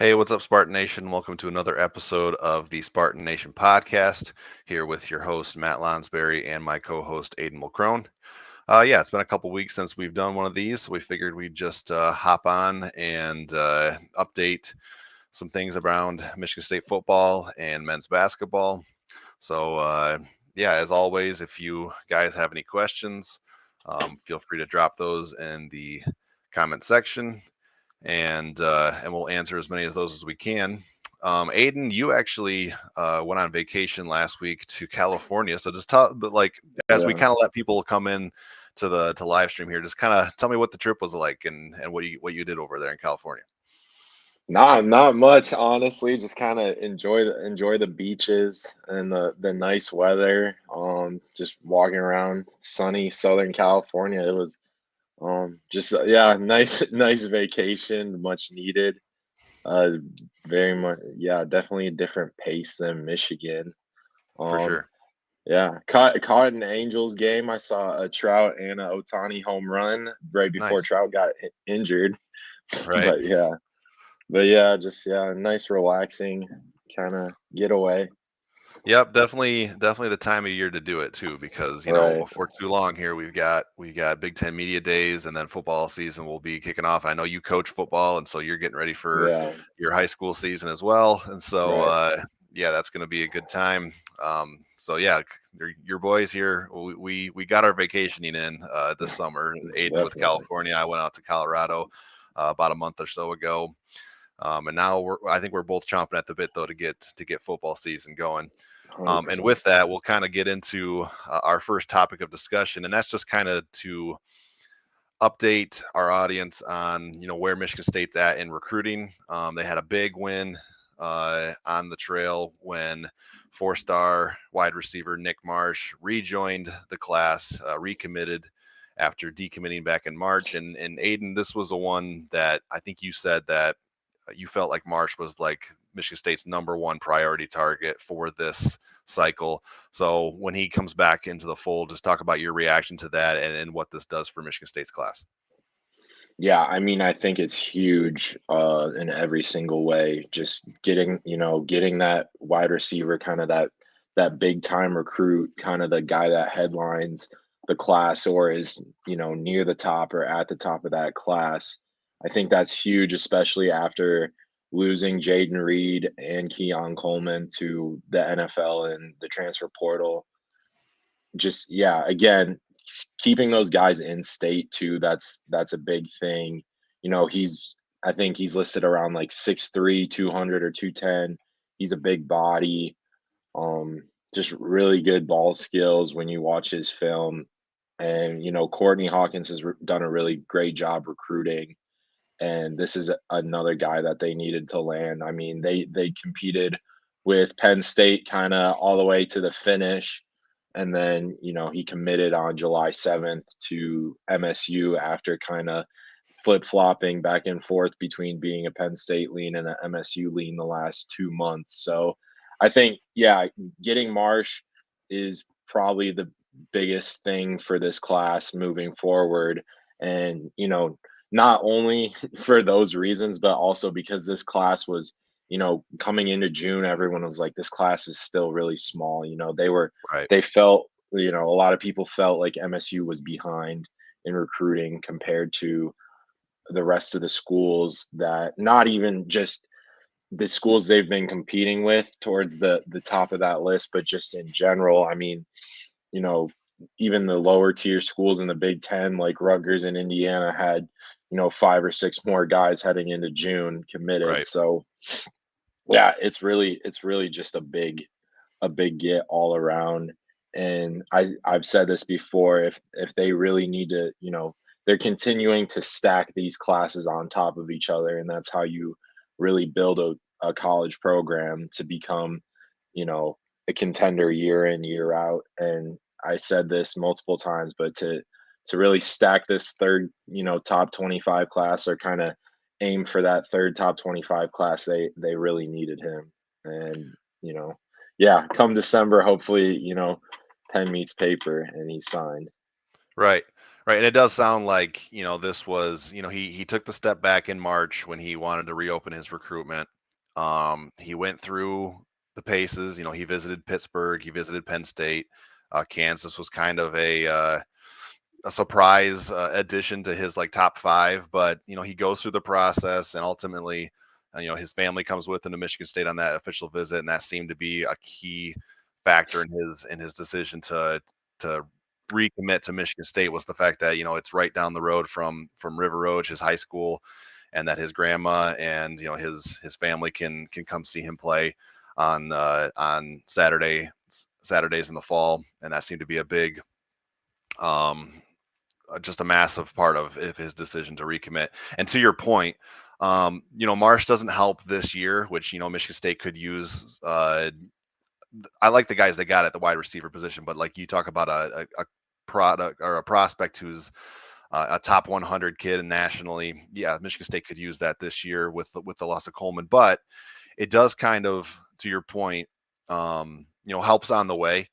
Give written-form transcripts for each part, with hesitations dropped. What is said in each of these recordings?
Hey, what's up, Spartan Nation? Welcome to another episode of the Spartan Nation Podcast. Here with your host Matt Lonsberry and my co-host Aiden Mulcrone. Yeah, it's been a couple weeks since we've done one of these, so we figured we'd just hop on and update some things around Michigan State football and men's basketball. So, yeah, as always, if you guys have any questions, feel free to drop those in the comment section, and we'll answer as many of those as we can. Aiden, you actually went on vacation last week to California, so just tell, but like as we Yeah, kind of let people come in to live stream here, just kind of tell me what the trip was like and what you did over there in California. not much, honestly. Just kind of enjoy the beaches and the nice weather. Just walking around sunny Southern California. It was just yeah, nice vacation, much needed. Uh, very much, yeah, definitely a different pace than Michigan. For Um, sure. yeah, caught an Angels game. I saw a Trout and a Otani home run right before Nice. Trout got injured. Right. But yeah. But yeah, just yeah, nice relaxing kind of getaway. Yep, definitely the time of year to do it too, because Right. before too long here we got Big Ten media days, and then football season will be kicking off. I know you coach football, and so you're getting ready for Yeah. your high school season as well, and so Right. yeah, that's going to be a good time. So yeah, your boys here, we got our vacationing in this summer. Aiden with Definitely. California, I went out to Colorado about a month or so ago, and now I think we're both chomping at the bit though to get football season going. And 100%. with that, we'll kind of get into our first topic of discussion, and that's just kind of to update our audience on where Michigan State's at in recruiting. They had a big win on the trail when four-star wide receiver Nick Marsh rejoined the class, recommitted after decommitting back in March. And Aiden, this was the one that I think you said that you felt like Marsh was like Michigan State's number one priority target for this cycle. So when he comes back into the fold, just talk about your reaction to that and what this does for Michigan State's class. Yeah, I mean, I think it's huge in every single way. Just getting that wide receiver, kind of that big time recruit, kind of the guy that headlines the class or is, near the top or at the top of that class. I think that's huge, especially after losing Jaden Reed and Keon Coleman to the NFL and the transfer portal. Just yeah, again, keeping those guys in state too, that's a big thing. He's I think he's listed around like 6'3", 200 or 210. He's a big body. Just really good ball skills when you watch his film. And Courtney Hawkins has done a really great job recruiting, and this is another guy that they needed to land. I mean, they competed with Penn State kind of all the way to the finish, and then he committed on July 7th to MSU after kind of flip flopping back and forth between being a Penn State lean and an MSU lean the last 2 months. So I think yeah, getting Marsh is probably the biggest thing for this class moving forward, and not only for those reasons, but also because this class was, coming into June, everyone was like, this class is still really small. Right. They felt, a lot of people felt like MSU was behind in recruiting compared to the rest of the schools, that not even just the schools they've been competing with towards the top of that list, but just in general. I mean, you know, even the lower tier schools in the Big Ten, like Rutgers and Indiana, had, five or six more guys heading into June committed. Right. So yeah, it's really just a big get all around. And I've said this before, if they really need to, they're continuing to stack these classes on top of each other, and that's how you really build a college program to become, you know, a contender year in, year out. And I said this multiple times, but to really stack this third, top 25 class, or kind of aim for that third top 25 class, they really needed him. And, yeah, come December, hopefully, pen meets paper and he's signed. Right. Right. And it does sound like, this was, he took the step back in March when he wanted to reopen his recruitment. He went through the paces. He visited Pittsburgh, he visited Penn State. Kansas was kind of a surprise addition to his like top five, but he goes through the process, and ultimately, his family comes with him to Michigan State on that official visit, and that seemed to be a key factor in his decision to recommit to Michigan State, was the fact that it's right down the road from River Road, his high school, and that his grandma and his family can come see him play on Saturdays in the fall, and that seemed to be a big um, just a massive part of his decision to recommit. And to your point, Marsh doesn't help this year, which Michigan State could use. I like the guys they got at the wide receiver position, but like you talk about a product or a prospect who's a top 100 kid nationally. Yeah, Michigan State could use that this year with the loss of Coleman, but it does kind of, to your point, helps on the way.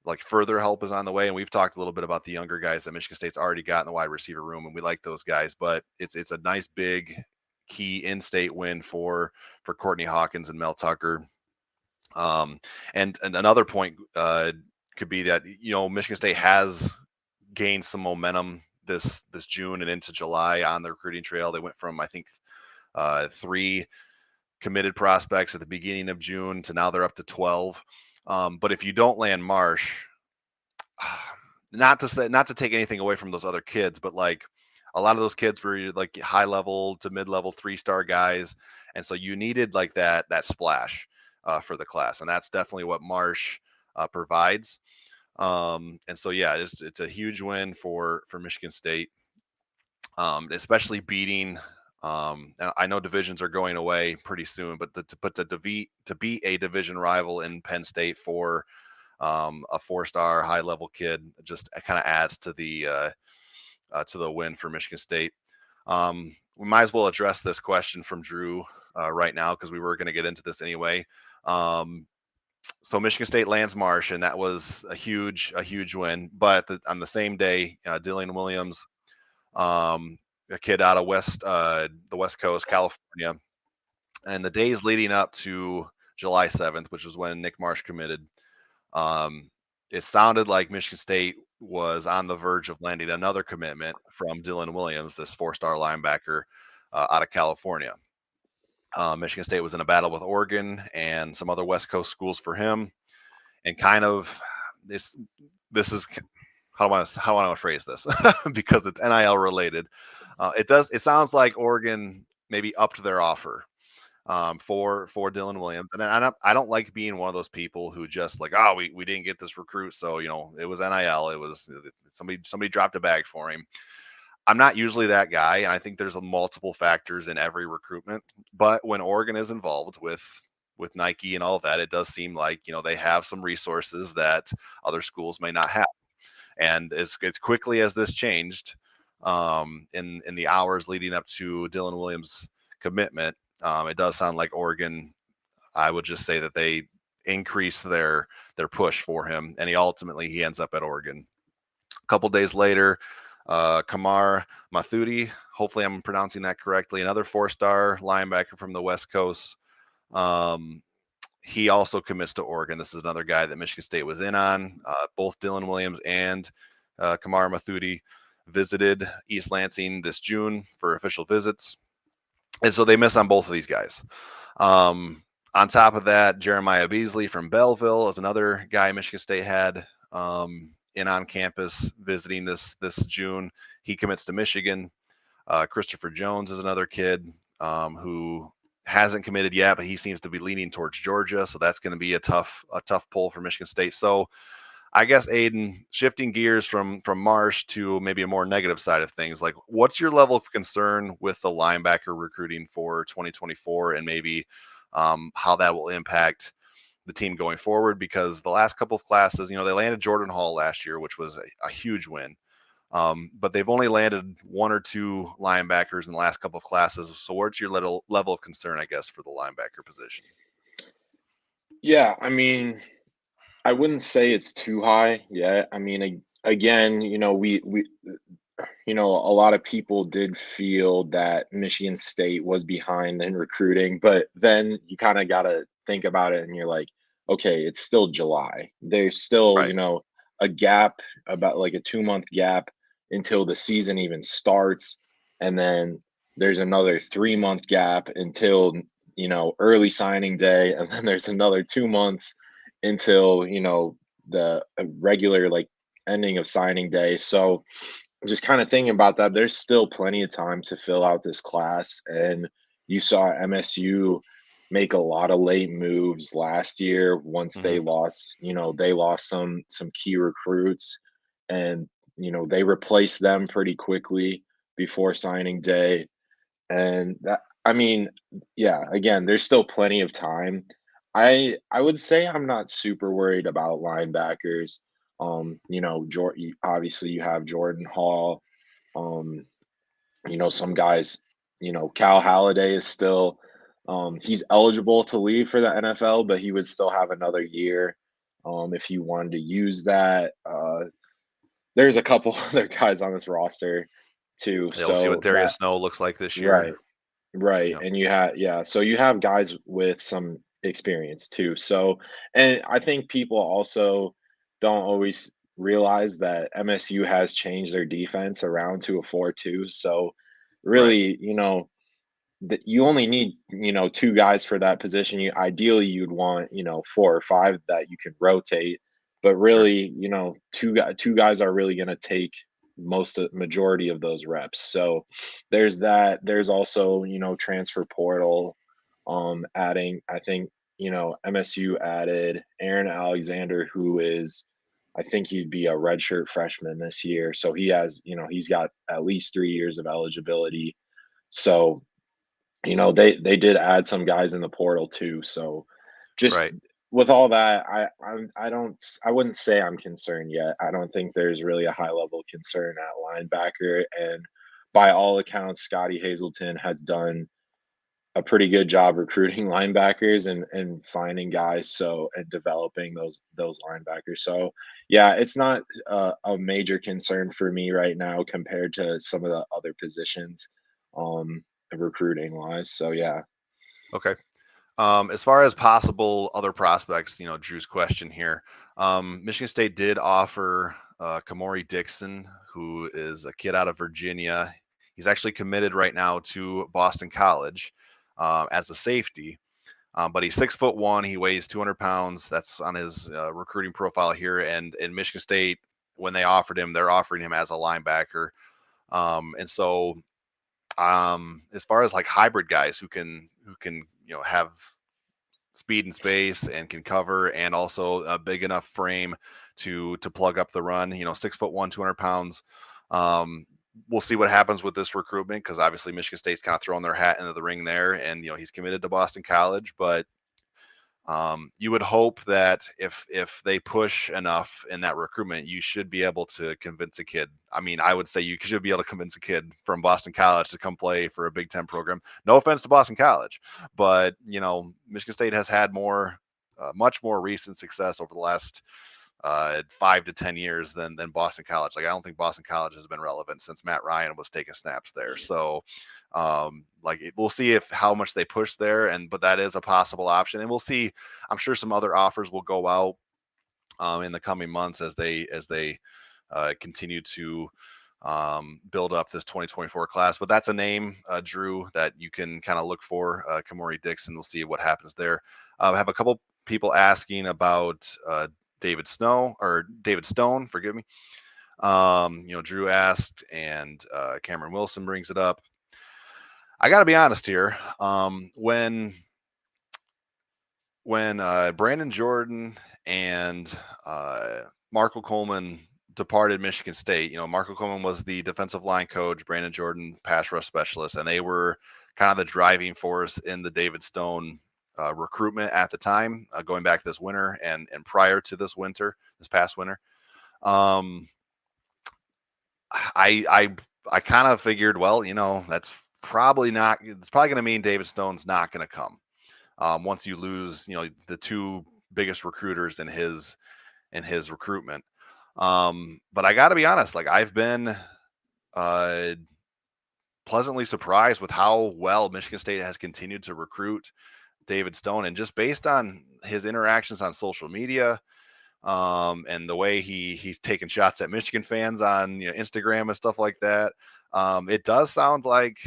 Like further help is on the way, and we've talked a little bit about the younger guys that Michigan State's already got in the wide receiver room, and we like those guys. But it's a nice big key in-state win for Courtney Hawkins and Mel Tucker. And another point could be that Michigan State has gained some momentum this June and into July on the recruiting trail. They went from, I think, 3 committed prospects at the beginning of June to now they're up to 12. But if you don't land Marsh, not to take anything away from those other kids, but like a lot of those kids were like high level to mid level 3-star guys, and so you needed like that splash for the class, and that's definitely what Marsh provides. And so yeah, it's a huge win for Michigan State, especially beating. And I know divisions are going away pretty soon, but to beat a division rival in Penn State for a 4-star high level kid just kind of adds to the win for Michigan State. We might as well address this question from Drew right now, because we were going to get into this anyway. So Michigan State lands Marsh, and that was a huge win. But on the same day, Dylan Williams, a kid out of the West Coast, California, and the days leading up to July 7th, which is when Nick Marsh committed, it sounded like Michigan State was on the verge of landing another commitment from Dylan Williams, this 4-star linebacker out of California. Michigan State was in a battle with Oregon and some other West Coast schools for him, and kind of this is how do I want to phrase this because it's NIL related. It sounds like Oregon maybe upped their offer for Dylan Williams, and I don't like being one of those people who just like, oh, we didn't get this recruit, so it was NIL, it was somebody dropped a bag for him. I'm not usually that guy, and I think there's multiple factors in every recruitment. But when Oregon is involved with Nike and all of that, it does seem like they have some resources that other schools may not have. And as quickly as this changed in the hours leading up to Dylan Williams' commitment, it does sound like Oregon. I would just say that they increase their push for him, and he ends up at Oregon. A couple days later, Kamar Mathudi, hopefully I'm pronouncing that correctly, another 4-star linebacker from the West Coast. He also commits to Oregon. This is another guy that Michigan State was in on. Both Dylan Williams and Kamar Mathudi visited East Lansing this June for official visits, and so they miss on both of these guys. On top of that, Jeremiah Beasley from Belleville is another guy Michigan State had in on campus visiting this June. He commits to Michigan. Christopher Jones is another kid who hasn't committed yet, but he seems to be leaning towards Georgia, so that's going to be a tough pull for Michigan State. So I guess, Aiden, shifting gears from Marsh to maybe a more negative side of things, like what's your level of concern with the linebacker recruiting for 2024, and maybe how that will impact the team going forward? Because the last couple of classes, they landed Jordan Hall last year, which was a huge win. But they've only landed 1 or 2 linebackers in the last couple of classes. So what's your level of concern, I guess, for the linebacker position? Yeah, I mean, I wouldn't say it's too high yet. I mean, again, we a lot of people did feel that Michigan State was behind in recruiting, but then you kind of got to think about it and you're like, okay, it's still July. There's still, Right. a gap, about like a 2-month gap until the season even starts. And then there's another 3-month gap until, early signing day. And then there's another 2 months until, the regular like ending of signing day. So, just kind of thinking about that, there's still plenty of time to fill out this class. And you saw MSU make a lot of late moves last year once Hmm. they lost some key recruits, and they replaced them pretty quickly before signing day. And that, I mean, yeah, again, there's still plenty of time. I would say I'm not super worried about linebackers. Obviously you have Jordan Hall. Um, some guys, Cal Halliday is still he's eligible to leave for the NFL, but he would still have another year if he wanted to use that. There's a couple other guys on this roster too. Yeah, we'll see what So that Darius Snow looks like this year. right. Right, You know, and so you have guys with some experience too. So, and I think people also don't always realize that MSU has changed their defense around to a 4-2. So, right, really, that you only need, two guys for that position. Ideally you'd want, four or five that you can rotate, but sure, really, two guys are really going to take majority of those reps. So there's that. There's also, transfer portal adding, I think, MSU added Aaron Alexander, who is, I think he'd be a redshirt freshman this year. So he's got at least 3 years of eligibility. So they did add some guys in the portal too. So just right. with all that, I wouldn't say I'm concerned yet. I don't think there's really a high level of concern at linebacker. And by all accounts, Scotty Hazelton has done a pretty good job recruiting linebackers and finding guys, so, and developing those linebackers. So yeah, it's not a major concern for me right now compared to some of the other positions, um recruiting wise. So yeah. Okay. As far as possible other prospects, Drew's question here. Michigan State did offer Kamori Dixon, who is a kid out of Virginia. He's actually committed right now to Boston College as a safety. But he's 6'1". He weighs 200 pounds. That's on his recruiting profile here. And in Michigan State, when they offered him, they're offering him as a linebacker. And so, as far as like hybrid guys who can have speed and space and can cover, and also a big enough frame to plug up the run. 6'1", 200 pounds. Um, we'll see what happens with this recruitment, because obviously Michigan State's kind of throwing their hat into the ring there, and he's committed to Boston College. But you would hope that if they push enough in that recruitment, you should be able to convince a kid. I mean, I would say you should be able to convince a kid from Boston College to come play for a Big Ten program. No offense to Boston College, but Michigan State has had much more recent success over the last 5 to 10 years than Boston College. Like, I don't think Boston College has been relevant since Matt Ryan was taking snaps there. So, we'll see if how much they push there, but that is a possible option, and we'll see. I'm sure some other offers will go out in the coming months as they continue to build up this 2024 class. But that's a name, Drew, that you can kind of look for. Kamori Dixon. We'll see what happens there. I have a couple people asking about David Stone, forgive me. Drew asked, and Cameron Wilson brings it up. I got to be honest here. When Brandon Jordan and Marco Coleman departed Michigan State, Marco Coleman was the defensive line coach, Brandon Jordan pass rush specialist, and they were kind of the driving force in the David Stone recruitment at the time, going back this winter and prior to this past winter. Um, I kind of figured, well, that's probably not. It's probably going to mean David Stone's not going to come once you lose, the two biggest recruiters in his recruitment. But I got to be honest, like I've been uh, pleasantly surprised with how well Michigan State has continued to recruit David Stone, and just based on his interactions on social media, and the way he's taken shots at Michigan fans on Instagram and stuff like that. It does sound like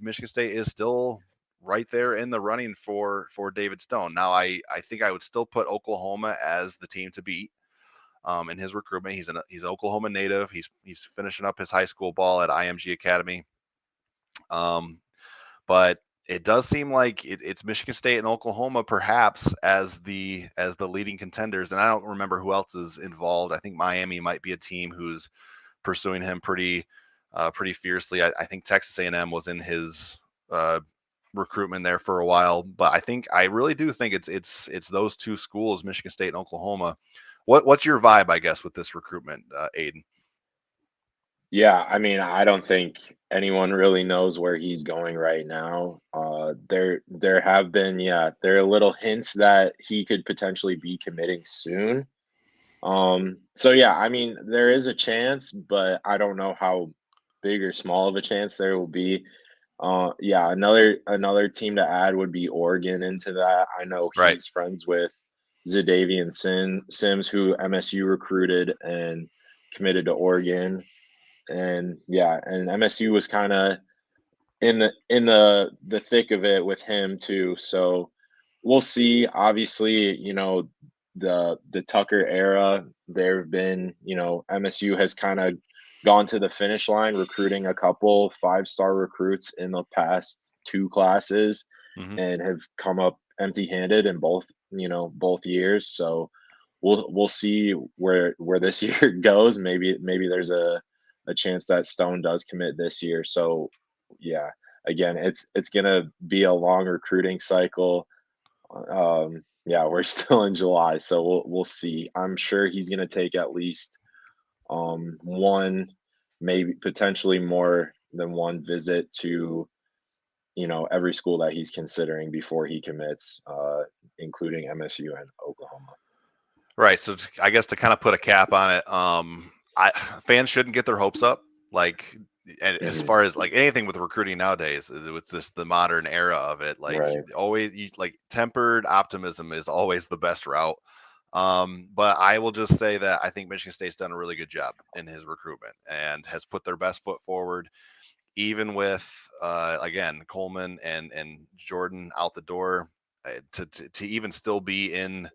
Michigan State is still right there in the running for David Stone. Now, I think I would still put Oklahoma as the team to beat in his recruitment. He's an Oklahoma native. He's finishing up his high school ball at IMG Academy. Um, but it does seem like it's Michigan State and Oklahoma perhaps as the leading contenders, and I don't remember who else is involved. I think Miami might be a team who's pursuing him pretty fiercely. I think Texas A&M was in his recruitment there for a while, but I really do think it's those two schools, Michigan State and Oklahoma. What's your vibe, I guess, with this recruitment, Aiden? Yeah, I mean, I don't think anyone really knows where he's going right now. There have been, yeah, there are little hints that he could potentially be committing soon. So yeah, I mean, there is a chance, but I don't know how big or small of a chance there will be. Yeah, another team to add would be Oregon into that. I know Right. he's friends with Sims, who MSU recruited and committed to Oregon. And yeah, and MSU was kind of in the thick of it with him too. So we'll see. Obviously, the Tucker era, there have been, MSU has kind of gone to the finish line recruiting a couple 5-star recruits in the past two classes Hmm. and have come up empty-handed in both years. So we'll see where this year goes. Maybe there's a chance that Stone does commit this year. So yeah, again, it's gonna be a long recruiting cycle. Yeah, we're still in July, so we'll see. I'm sure he's gonna take at least one, maybe potentially more than one visit to every school that he's considering before he commits, including MSU and Oklahoma. Right. So I guess to kind of put a cap on it, I fans shouldn't get their hopes up. Like, and as Hmm. far as like anything with recruiting nowadays, with this the modern era of it, like Right. always, like tempered optimism is always the best route. But I will just say that I think Michigan State's done a really good job in his recruitment and has put their best foot forward, even with again Coleman and Jordan out the door. To even still be in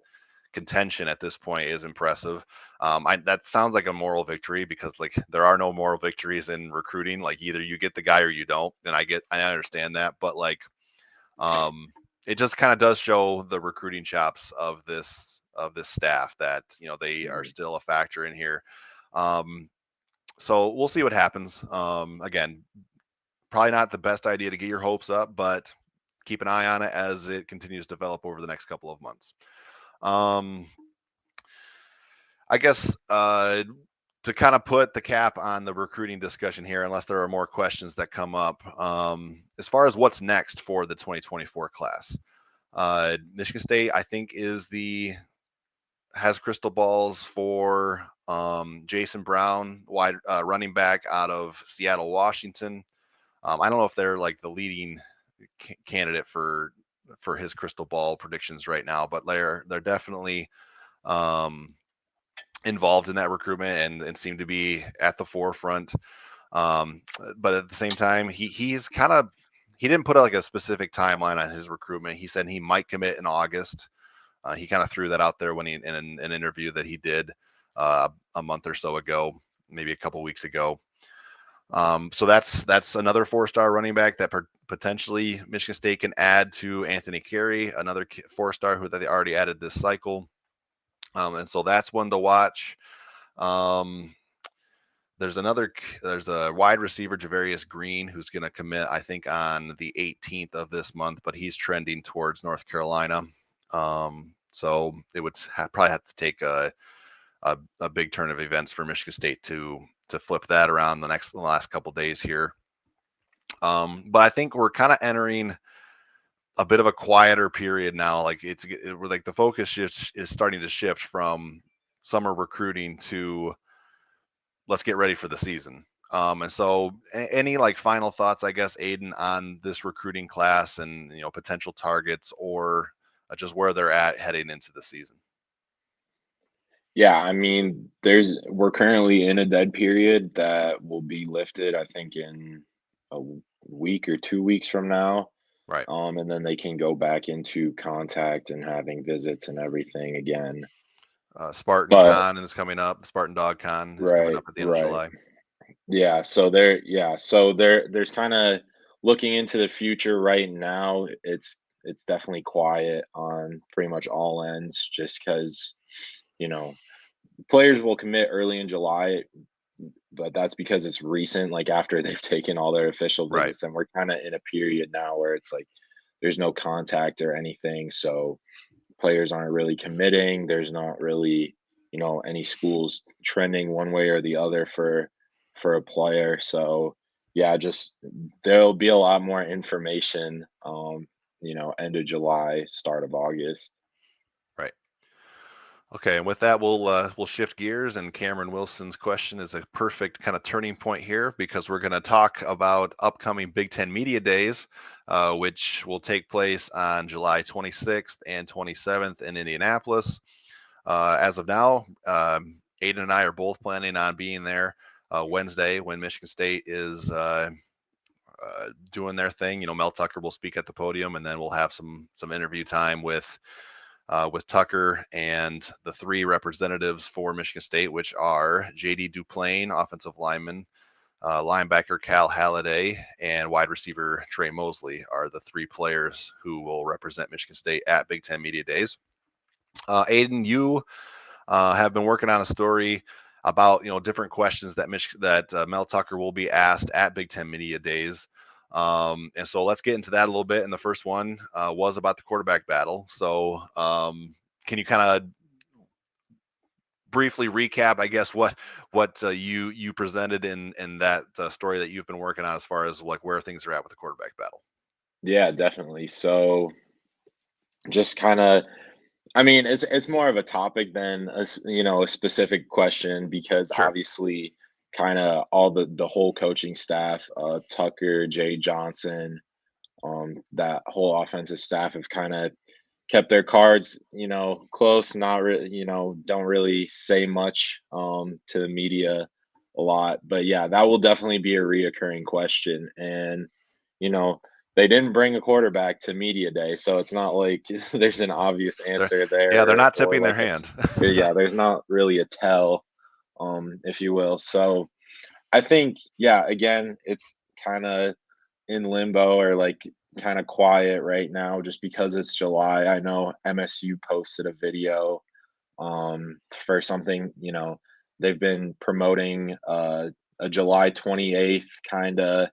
contention at this point is impressive. That sounds like a moral victory because like there are no moral victories in recruiting. Like either you get the guy or you don't. And I understand that, but like um, it just kind of does show the recruiting chops of this staff that they are Mhm. still a factor in here. Um, so we'll see what happens. Again, probably not the best idea to get your hopes up, but keep an eye on it as it continues to develop over the next couple of months. Um, I guess to kind of put the cap on the recruiting discussion here, unless there are more questions that come up, as far as what's next for the 2024 class, Michigan State, I think, has crystal balls for Jason Brown, wide running back out of Seattle, Washington. I don't know if they're like the leading candidate for his crystal ball predictions right now, but they're definitely um, involved in that recruitment and seem to be at the forefront. But at the same time, he didn't put like a specific timeline on his recruitment. He said he might commit in August. He kind of threw that out there when he in an interview that he did a month or so ago, maybe a couple weeks ago. So that's another 4-star running back that potentially Michigan State can add to Anthony Carey, another 4-star who they already added this cycle. And so that's one to watch. Um, there's a wide receiver, Javarius Green, who's going to commit, I think, on the 18th of this month, but he's trending towards North Carolina. So it would probably have to take a big turn of events for Michigan State to flip that around the last couple days here. But I think we're kind of entering a bit of a quieter period now. Like we're like the focus is starting to shift from summer recruiting to let's get ready for the season. And so, any like final thoughts, I guess, Aiden, on this recruiting class and potential targets or just where they're at heading into the season? Yeah, I mean, we're currently in a dead period that will be lifted, I think, in week or 2 weeks from now. Right. And then they can go back into contact and having visits and everything again. Spartan But Con is coming up. Spartan Dog Con is coming right, up at the end of right. July. Yeah, so there's kind of looking into the future right now. It's definitely quiet on pretty much all ends, just because you know players will commit early in July, but that's because it's recent, like after they've taken all their official Right. visits, and we're kind of in a period now where it's like there's no contact or anything, so players aren't really committing. There's not really, any schools trending one way or the other for a player. So yeah, just there'll be a lot more information end of July, start of August. Right. Okay, and with that, we'll shift gears, and Cameron Wilson's question is a perfect kind of turning point here because we're going to talk about upcoming Big Ten Media Days, which will take place on July 26th and 27th in Indianapolis. As of now, Aiden and I are both planning on being there Wednesday when Michigan State is doing their thing. Mel Tucker will speak at the podium, and then we'll have some interview time with Tucker and the three representatives for Michigan State, which are J.D. Duplain, offensive lineman, linebacker Cal Halliday, and wide receiver Trey Mosley are the three players who will represent Michigan State at Big Ten Media Days. Aiden, you have been working on a story about different questions that Mel Tucker will be asked at Big Ten Media Days. And so let's get into that a little bit. And the first one was about the quarterback battle. So can you kind of briefly recap, I guess, what you presented in that story that you've been working on as far as like where things are at with the quarterback battle? Yeah, definitely. So just kind of, I mean, it's more of a topic than a specific question, because Sure. obviously kind of all the whole coaching staff, Tucker, Jay Johnson, that whole offensive staff have kind of kept their cards, close, not really, don't really say much to the media a lot. But yeah, that will definitely be a reoccurring question. And, you know, they didn't bring a quarterback to media day, so it's not like there's an obvious They're, answer yeah, they're there, not or tipping their like hand. yeah, there's not really a tell, if you will. So I think, yeah, again, it's kind of in limbo, or like kind of quiet right now just because it's July. I know MSU posted a video for something, they've been promoting a July 28th kind of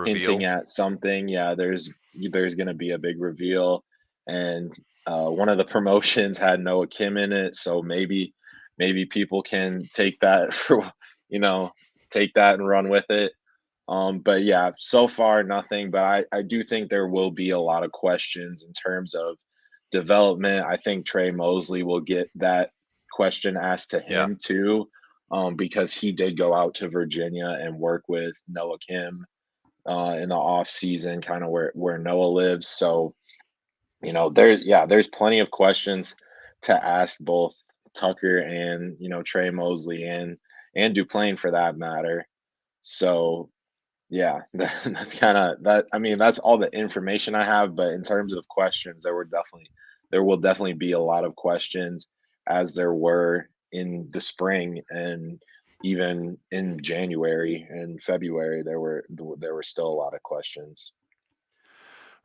hinting Reveal. at something. Yeah, there's going to be a big reveal, and one of the promotions had Noah Kim in it, so maybe people can take that for you know take that and run with it. But yeah, so far nothing. But I do think there will be a lot of questions in terms of development. I think Trey Mosley will get that question asked to Yeah. him too, because he did go out to Virginia and work with Noah Kim in the off season, kind of where Noah lives. So there's plenty of questions to ask both Tucker and Trey Mosley and Duplain for that matter. So yeah, that's kind of that. I mean, that's all the information I have. But in terms of questions, there will definitely be a lot of questions, as there were in the spring, and even in January and February. There were still a lot of questions.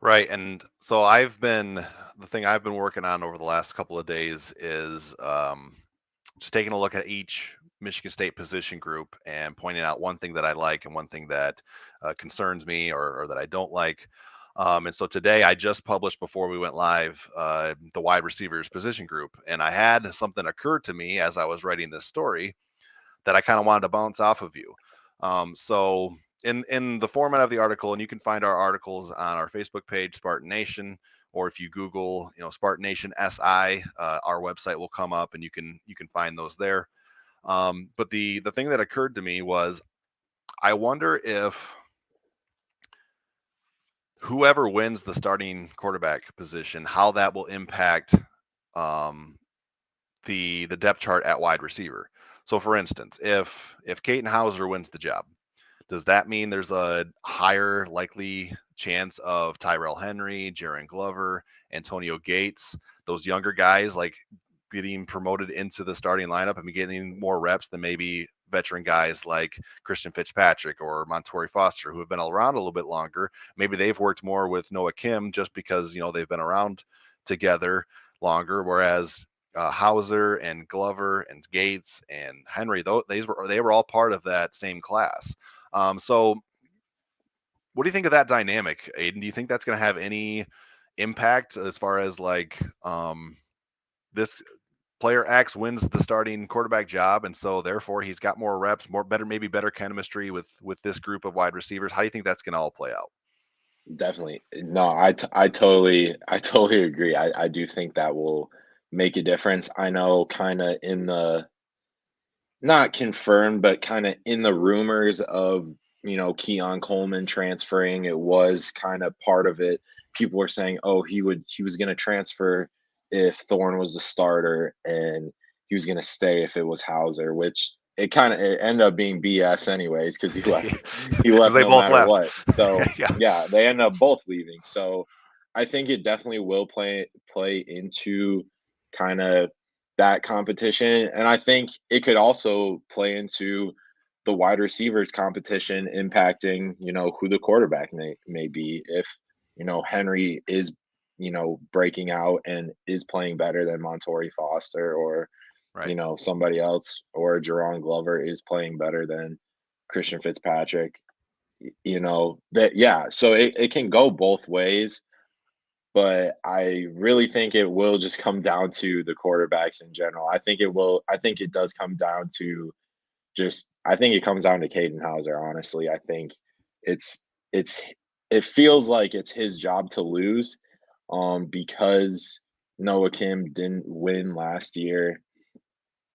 Right. And so the thing I've been working on over the last couple of days is just taking a look at each Michigan State position group and pointing out one thing that I like and one thing that concerns me or that I don't like. And so today I just published before we went live the wide receivers position group. And I had something occur to me as I was writing this story that I kind of wanted to bounce off of you. So in the format of the article, and you can find our articles on our Facebook page, Spartan Nation, or if you Google, Spartan Nation SI, our website will come up, and you can find those there. But the thing that occurred to me was I wonder if whoever wins the starting quarterback position, how that will impact um, the depth chart at wide receiver. So, for instance, if Caden Hauser wins the job, does that mean there's a higher likely chance of Tyrell Henry, Jaron Glover, Antonio Gates, those younger guys like getting promoted into the starting lineup and getting more reps than maybe veteran guys like Christian Fitzpatrick or Montori Foster who have been around a little bit longer? Maybe they've worked more with Noah Kim just because they've been around together longer, whereas Hauser and Glover and Gates and Henry, they were all part of that same class. So what do you think of that dynamic, Aiden? Do you think that's going to have any impact as far as like this player X wins the starting quarterback job, and so therefore he's got more reps, maybe better chemistry with this group of wide receivers? How do you think that's going to all play out? Definitely. No, I totally agree. I do think that will make a difference. I know kind of in the not confirmed, but kind of in the rumors of, Keon Coleman transferring, it was kind of part of it. People were saying, oh, he was going to transfer if Thorne was the starter and he was going to stay if it was Hauser, which it ended up being BS anyways because he left he Because left they no both matter left. what. So Yeah. yeah, they ended up both leaving. So I think it definitely will play into kind of that competition. And I think it could also play into the wide receivers competition impacting, who the quarterback may be. If, Henry is, breaking out and is playing better than Montori Foster or, Right. somebody else, or Jerron Glover is playing better than Christian Fitzpatrick, yeah. So it can go both ways. But I really think it will just come down to the quarterbacks in general. I think it does come down to I think it comes down to Caden Hauser, honestly. I think it's it's it feels like it's his job to lose, because Noah Kim didn't win last year,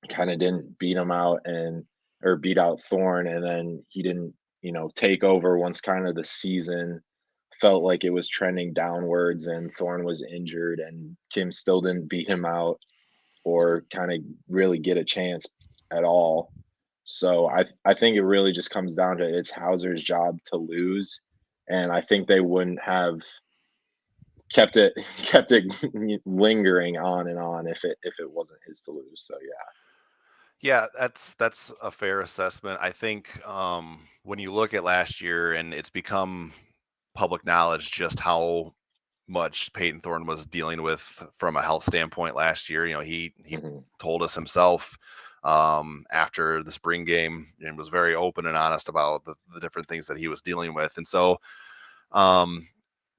kind of didn't beat him out and or beat out Thorne, and then he didn't, take over once kind of the season felt like it was trending downwards and Thorne was injured and Kim still didn't beat him out or kind of really get a chance at all. So I think it really just comes down to it's Hauser's job to lose. And I think they wouldn't have kept it kept it lingering on and on if it wasn't his to lose. So yeah. Yeah, that's a fair assessment. I think when you look at last year, and it's become public knowledge just how much Peyton Thorne was dealing with from a health standpoint last year. He Hmm. told us himself after the spring game and was very open and honest about the different things that he was dealing with. And so um,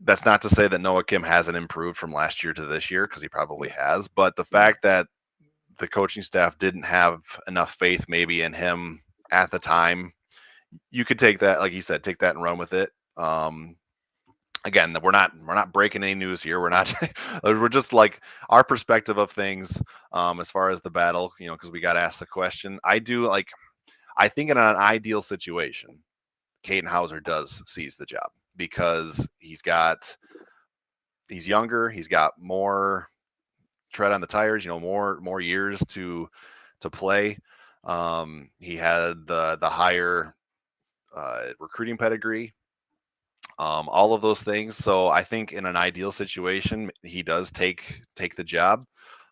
that's not to say that Noah Kim hasn't improved from last year to this year, because he probably has. But the Yeah. fact that the coaching staff didn't have enough faith maybe in him at the time, you could take that, like you said, take that and run with it. Again, we're not breaking any news here. We're not we're just like our perspective of things as far as the battle, because we got asked the question. I think in an ideal situation, Caden Hauser does seize the job because he's younger, he's got more tread on the tires, more years to play. He had the higher recruiting pedigree, all of those things. So I think in an ideal situation, he does take the job.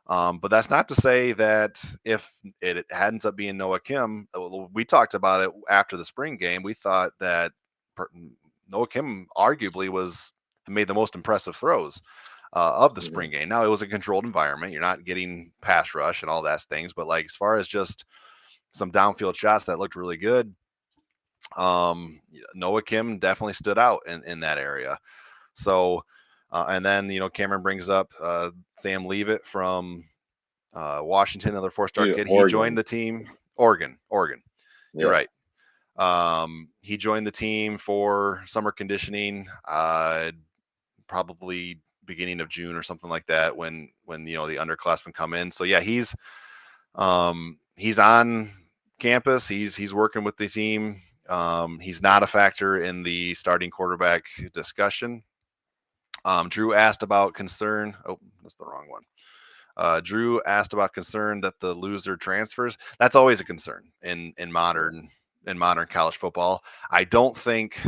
But that's not to say that if it ends up being Noah Kim, we talked about it after the spring game. We thought that Noah Kim arguably made the most impressive throws of the Hmm. spring game. Now it was a controlled environment. You're not getting pass rush and all that things, but like as far as just some downfield shots that looked really good, Noah Kim definitely stood out in that area. So, and then Cameron brings up Sam Leavitt from Washington, another four-star kid. He joined Oregon. the team. Oregon. You're Yeah. right. He joined the team for summer conditioning, probably beginning of June or something like that when the underclassmen come in. So yeah, he's on campus. He's working with the team He's not a factor in the starting quarterback discussion. Drew asked about concern. Oh, that's the wrong one. Drew asked about concern that the loser transfers. That's always a concern in modern college football. I don't think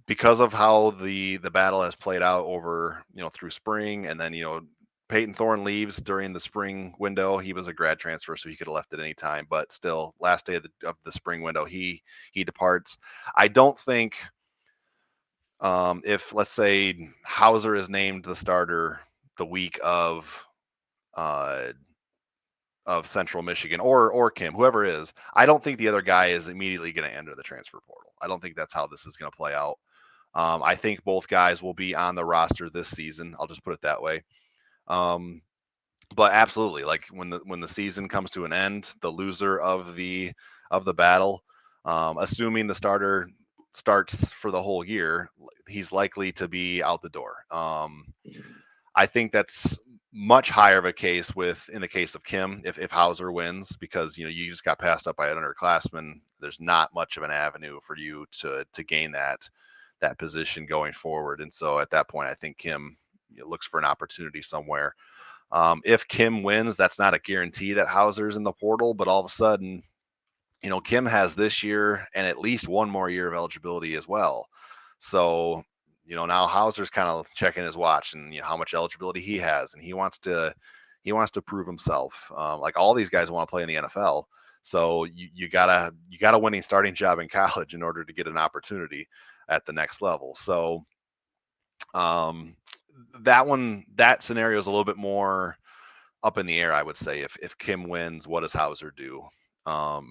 because of how the battle has played out over through spring, and then Peyton Thorne leaves during the spring window. He was a grad transfer, so he could have left at any time, but still, last day of the spring window, he departs. I don't think if, let's say, Hauser is named the starter the week uh, of Central Michigan, or Kim, whoever is, I don't think the other guy is immediately going to enter the transfer portal. I don't think that's how this is going to play out. I think both guys will be on the roster this season. I'll just put it that way. But absolutely, like when the season comes to an end, the loser of the battle, assuming the starter starts for the whole year, he's likely to be out the door. I think that's much higher of a case in the case of Kim if Hauser wins, because you just got passed up by an underclassman. There's not much of an avenue for you to gain that position going forward, and so at that point, I think Kim looks for an opportunity somewhere. If Kim wins, that's not a guarantee that Hauser's in the portal, but all of a sudden, Kim has this year and at least one more year of eligibility as well. So, now Hauser's kind of checking his watch and how much eligibility he has, and he wants to prove himself. Like all these guys want to play in the NFL, so you got a winning starting job in college in order to get an opportunity at the next level. So, that scenario is a little bit more up in the air, I would say. If Kim wins, what does Hauser do? But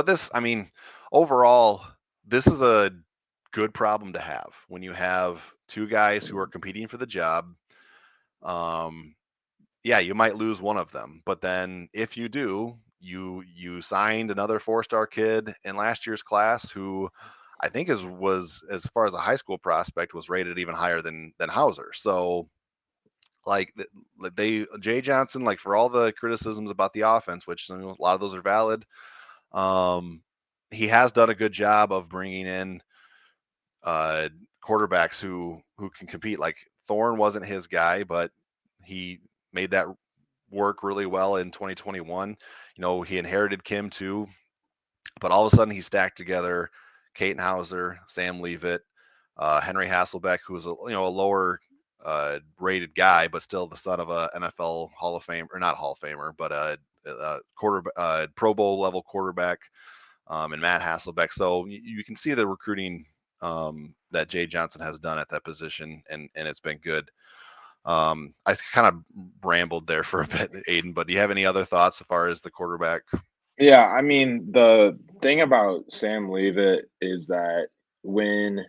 this, I mean, overall, this is a good problem to have when you have two guys who are competing for the job. Yeah, you might lose one of them, but then if you do, you signed another 4-star kid in last year's class who I think was, as far as a high school prospect, was rated even higher than Hauser. So like Jay Johnson, like, for all the criticisms about the offense, which a lot of those are valid, he has done a good job of bringing in quarterbacks who can compete. Like Thorne wasn't his guy, but he made that work really well in 2021. He inherited Kim too, but all of a sudden he stacked together Caton Hauser, Sam Leavitt, Henry Hasselbeck, who was a lower rated guy, but still the son of a NFL Hall of Fame, or not Hall of Famer, but a Pro Bowl level quarterback, and Matt Hasselbeck. So you can see the recruiting that Jay Johnson has done at that position, and it's been good. I kind of rambled there for a bit, Aiden, but do you have any other thoughts as far as the quarterback? Yeah, I mean, the thing about Sam Leavitt is that when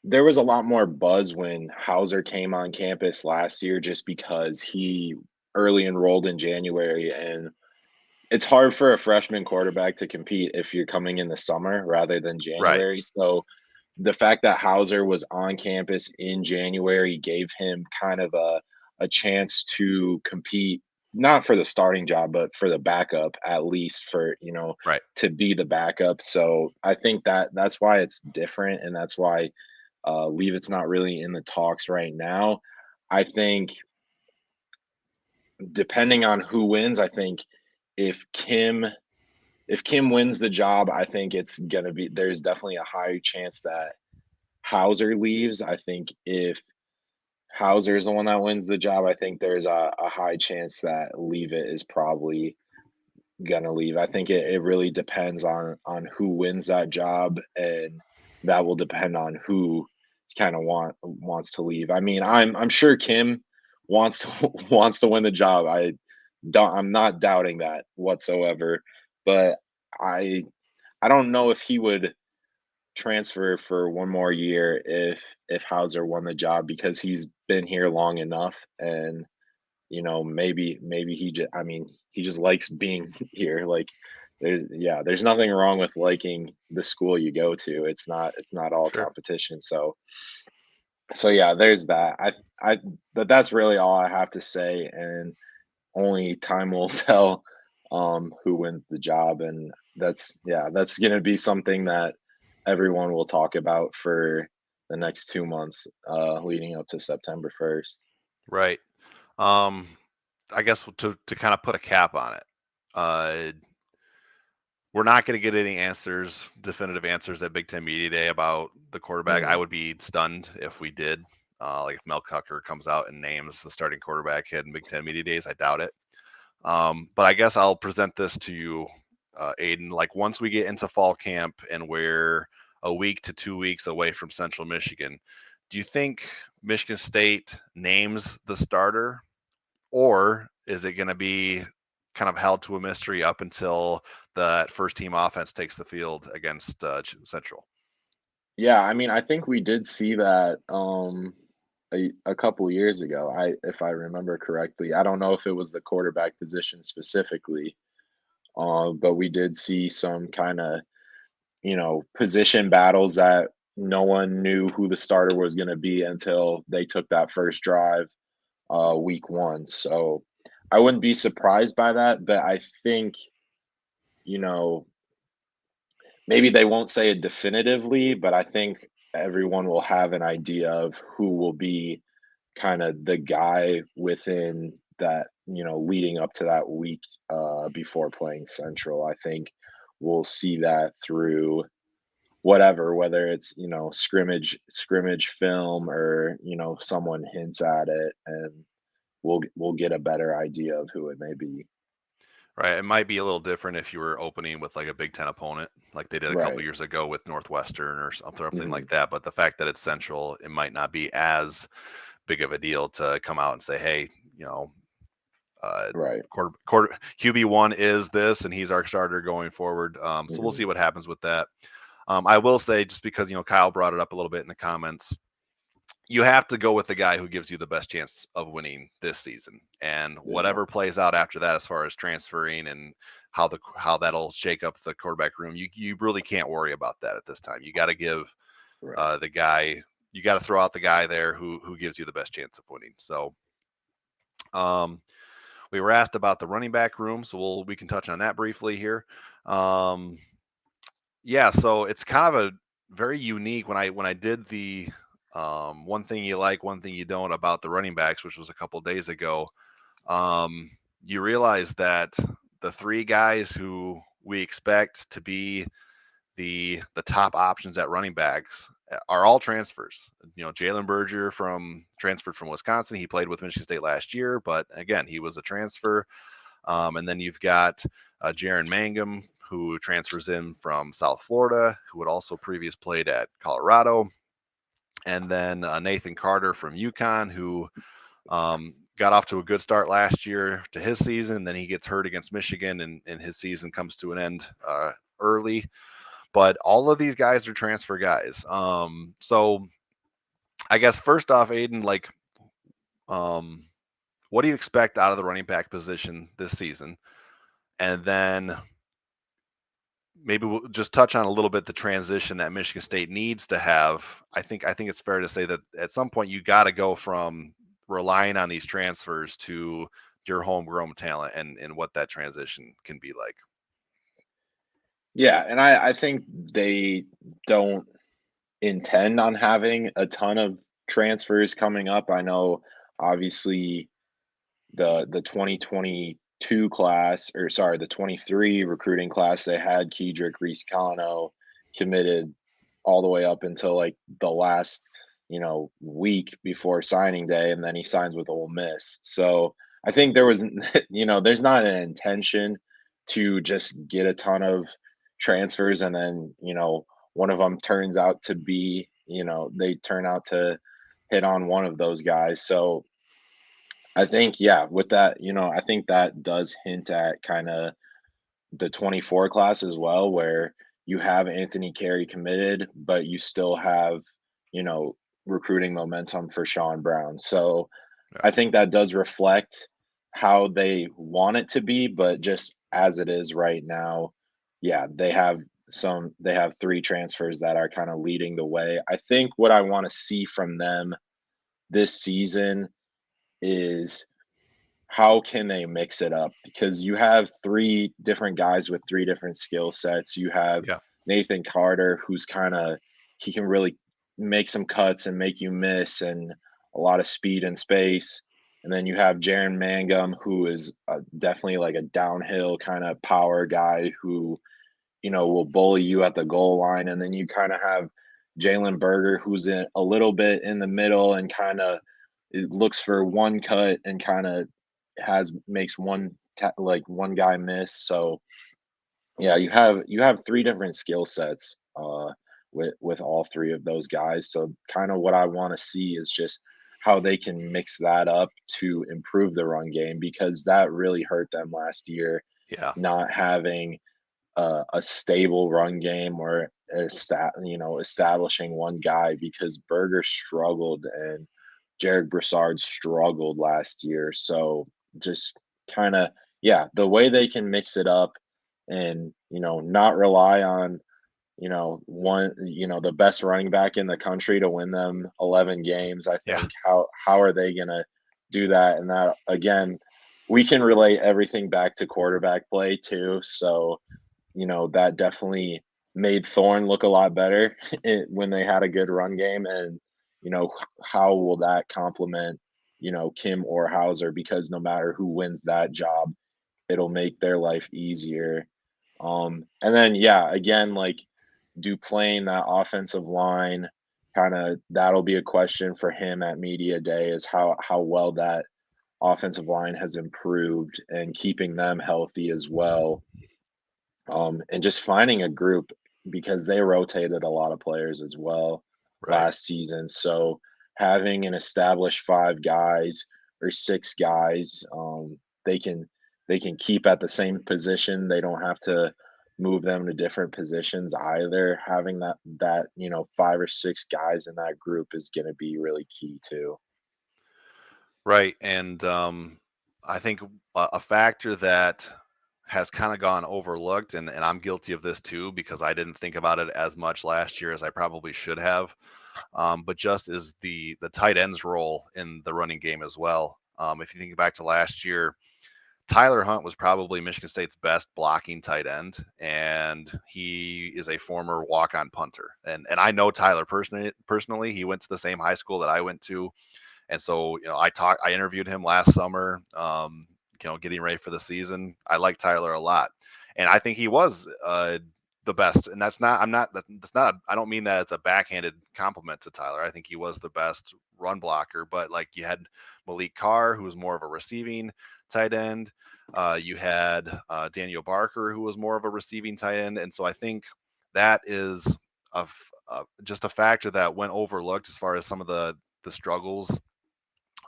there was a lot more buzz when Hauser came on campus last year, just because he early enrolled in January, and it's hard for a freshman quarterback to compete if you're coming in the summer rather than Right. January. So the fact that Hauser was on campus in January gave him kind of a chance to compete, not for the starting job, but for the backup, at least for, Right. to be the backup. So I think that's why it's different. And that's why Leavitt's not really in the talks right now. I think depending on who wins, I think if Kim if Kim wins the job, I think there's definitely a high chance that Hauser leaves. I think if Hauser is the one that wins the job, I think there's a high chance that Leavitt is probably gonna leave. I think it really depends on who wins that job, and that will depend on who kind of wants to leave. I mean, I'm sure Kim wants to wants to win the job. I'm not doubting that whatsoever, but I I don't know if he would transfer for one more year if Hauser won the job, because he's been here long enough, and maybe I mean, he just likes being here. Like, there's nothing wrong with liking the school you go to. It's not all Sure. competition. So yeah, there's that. But that's really all I have to say, and only time will tell who wins the job. And that's going to be something that everyone will talk about for the next 2 months, leading up to September 1st. Right. I guess to kind of put a cap on it, uh, we're not going to get any answers, definitive answers at Big Ten Media Day about the quarterback. I Mm, would be stunned if we did. Like if Mel Tucker comes out and names the starting quarterback head in Big Ten Media Days, I doubt it. But I guess I'll present this to you, Aiden. Like once we get into fall camp and we're a week to 2 weeks away from Central Michigan, do you think Michigan State names the starter, or is it going to be kind of held to a mystery up until the first team offense takes the field against Central? yeah, I mean, I think we did see that a couple years ago. If I remember correctly, I don't know if it was the quarterback position specifically, but we did see some kind of, position battles that no one knew who the starter was going to be until they took that first drive, week one. So I wouldn't be surprised by that, but I think, you know, maybe they won't say it definitively, but I think everyone will have an idea of who will be kind of the guy within that, leading up to that week, before playing Central. I think we'll see that through whatever, whether it's, scrimmage film, or, someone hints at it, and we'll get a better idea of who it may be. Right. It might be a little different if you were opening with like a Big Ten opponent, like they did a couple Right. years ago with Northwestern or something Hmm. like that. But the fact that it's Central, it might not be as big of a deal to come out and say, hey, you know, uh, Right. quarter QB1 is this, and he's our starter going forward. So we'll Hmm. see what happens with that. I will say, just because Kyle brought it up a little bit in the comments, you have to go with the guy who gives you the best chance of winning this season, and Yeah. whatever plays out after that, as far as transferring and how that'll shake up the quarterback room, you really can't worry about that at this time. You got to give Right. the guy, you got to throw out the guy there who gives you the best chance of winning. So um, we were asked about the running back room, so we can touch on that briefly here. Um, yeah, so it's kind of a very unique when I did the one thing you like, one thing you don't about the running backs, which was a couple days ago. Um, you realize that the three guys who we expect to be the top options at running backs are all transfers. Jalen Berger from transferred from Wisconsin. He played with Michigan State last year, but again, he was a transfer. And then you've got Jaron Mangum, who transfers in from South Florida, who had also previous played at Colorado. And then Nathan Carter from UConn, who got off to a good start last year to his season. Then he gets hurt against Michigan, and his season comes to an end early. But all of these guys are transfer guys. So I guess first off, Aiden, like, um, what do you expect out of the running back position this season? And then maybe we'll just touch on a little bit the transition that Michigan State needs to have. I think it's fair to say that at some point you got to go from relying on these transfers to your homegrown talent, and what that transition can be like. Yeah, and I think they don't intend on having a ton of transfers coming up. I know, obviously, the 2022 class, or sorry, the 23 recruiting class, they had Kedrick Reese-Cano committed all the way up until like the last, week before signing day, and then he signs with Ole Miss. So I think there was, there's not an intention to just get a ton of transfers, and then, one of them turns out to be, they turn out to hit on one of those guys. So I think, yeah, with that, I think that does hint at kind of the 24 class as well, where you have Anthony Carey committed, but you still have, you know, recruiting momentum for Sean Brown. So Yeah. I think that does reflect how they want it to be, but just as it is right now, yeah, they have three transfers that are kind of leading the way. I think what I want to see from them this season is how can they mix it up? Because you have three different guys with three different skill sets. You have Yeah. Nathan Carter, who's kind of he can really make some cuts and make you miss, and a lot of speed and space. And then you have Jaron Mangum, who is definitely like a downhill kind of power guy who will bully you at the goal line. And then you kind of have Jalen Berger, who's in a little bit in the middle and kind of looks for one cut and kind of has makes like one guy miss. So yeah, you have three different skill sets with all three of those guys. So kind of what I want to see is just how they can mix that up to improve the run game, because that really hurt them last year, Yeah. not having a stable run game or establishing one guy, because Berger struggled and Jared Broussard struggled last year. So just kind of, yeah, the way they can mix it up and not rely on the best running back in the country to win them 11 games. I Yeah. think how are they gonna do that? And that again, we can relate everything back to quarterback play too. So that definitely made Thorne look a lot better when they had a good run game. And, how will that complement, Kim or Hauser? Because no matter who wins that job, it'll make their life easier. And then, yeah, again, like, do playing that offensive line kind of that'll be a question for him at media day, is how well that offensive line has improved and keeping them healthy as well, and just finding a group, because they rotated a lot of players as well Right. last season. So having an established five guys or six guys, they can keep at the same position. They don't have to move them to different positions either. Having that five or six guys in that group is going to be really key too. Right. And I think a factor that has kind of gone overlooked, and I'm guilty of this too, because I didn't think about it as much last year as I probably should have. But just is the tight ends role in the running game as well. If you think back to last year, Tyler Hunt was probably Michigan State's best blocking tight end, and he is a former walk-on punter. And I know Tyler personally. Personally, he went to the same high school that I went to, and so I interviewed him last summer. Getting ready for the season. I like Tyler a lot, and I think he was the best. And that's not. I'm not. That's not. I don't mean that it's a backhanded compliment to Tyler. I think he was the best run blocker. But like you had Malik Carr, who was more of a receiving tight end. You had Daniel Barker, who was more of a receiving tight end, and so I think that is a, just a factor that went overlooked as far as some of the struggles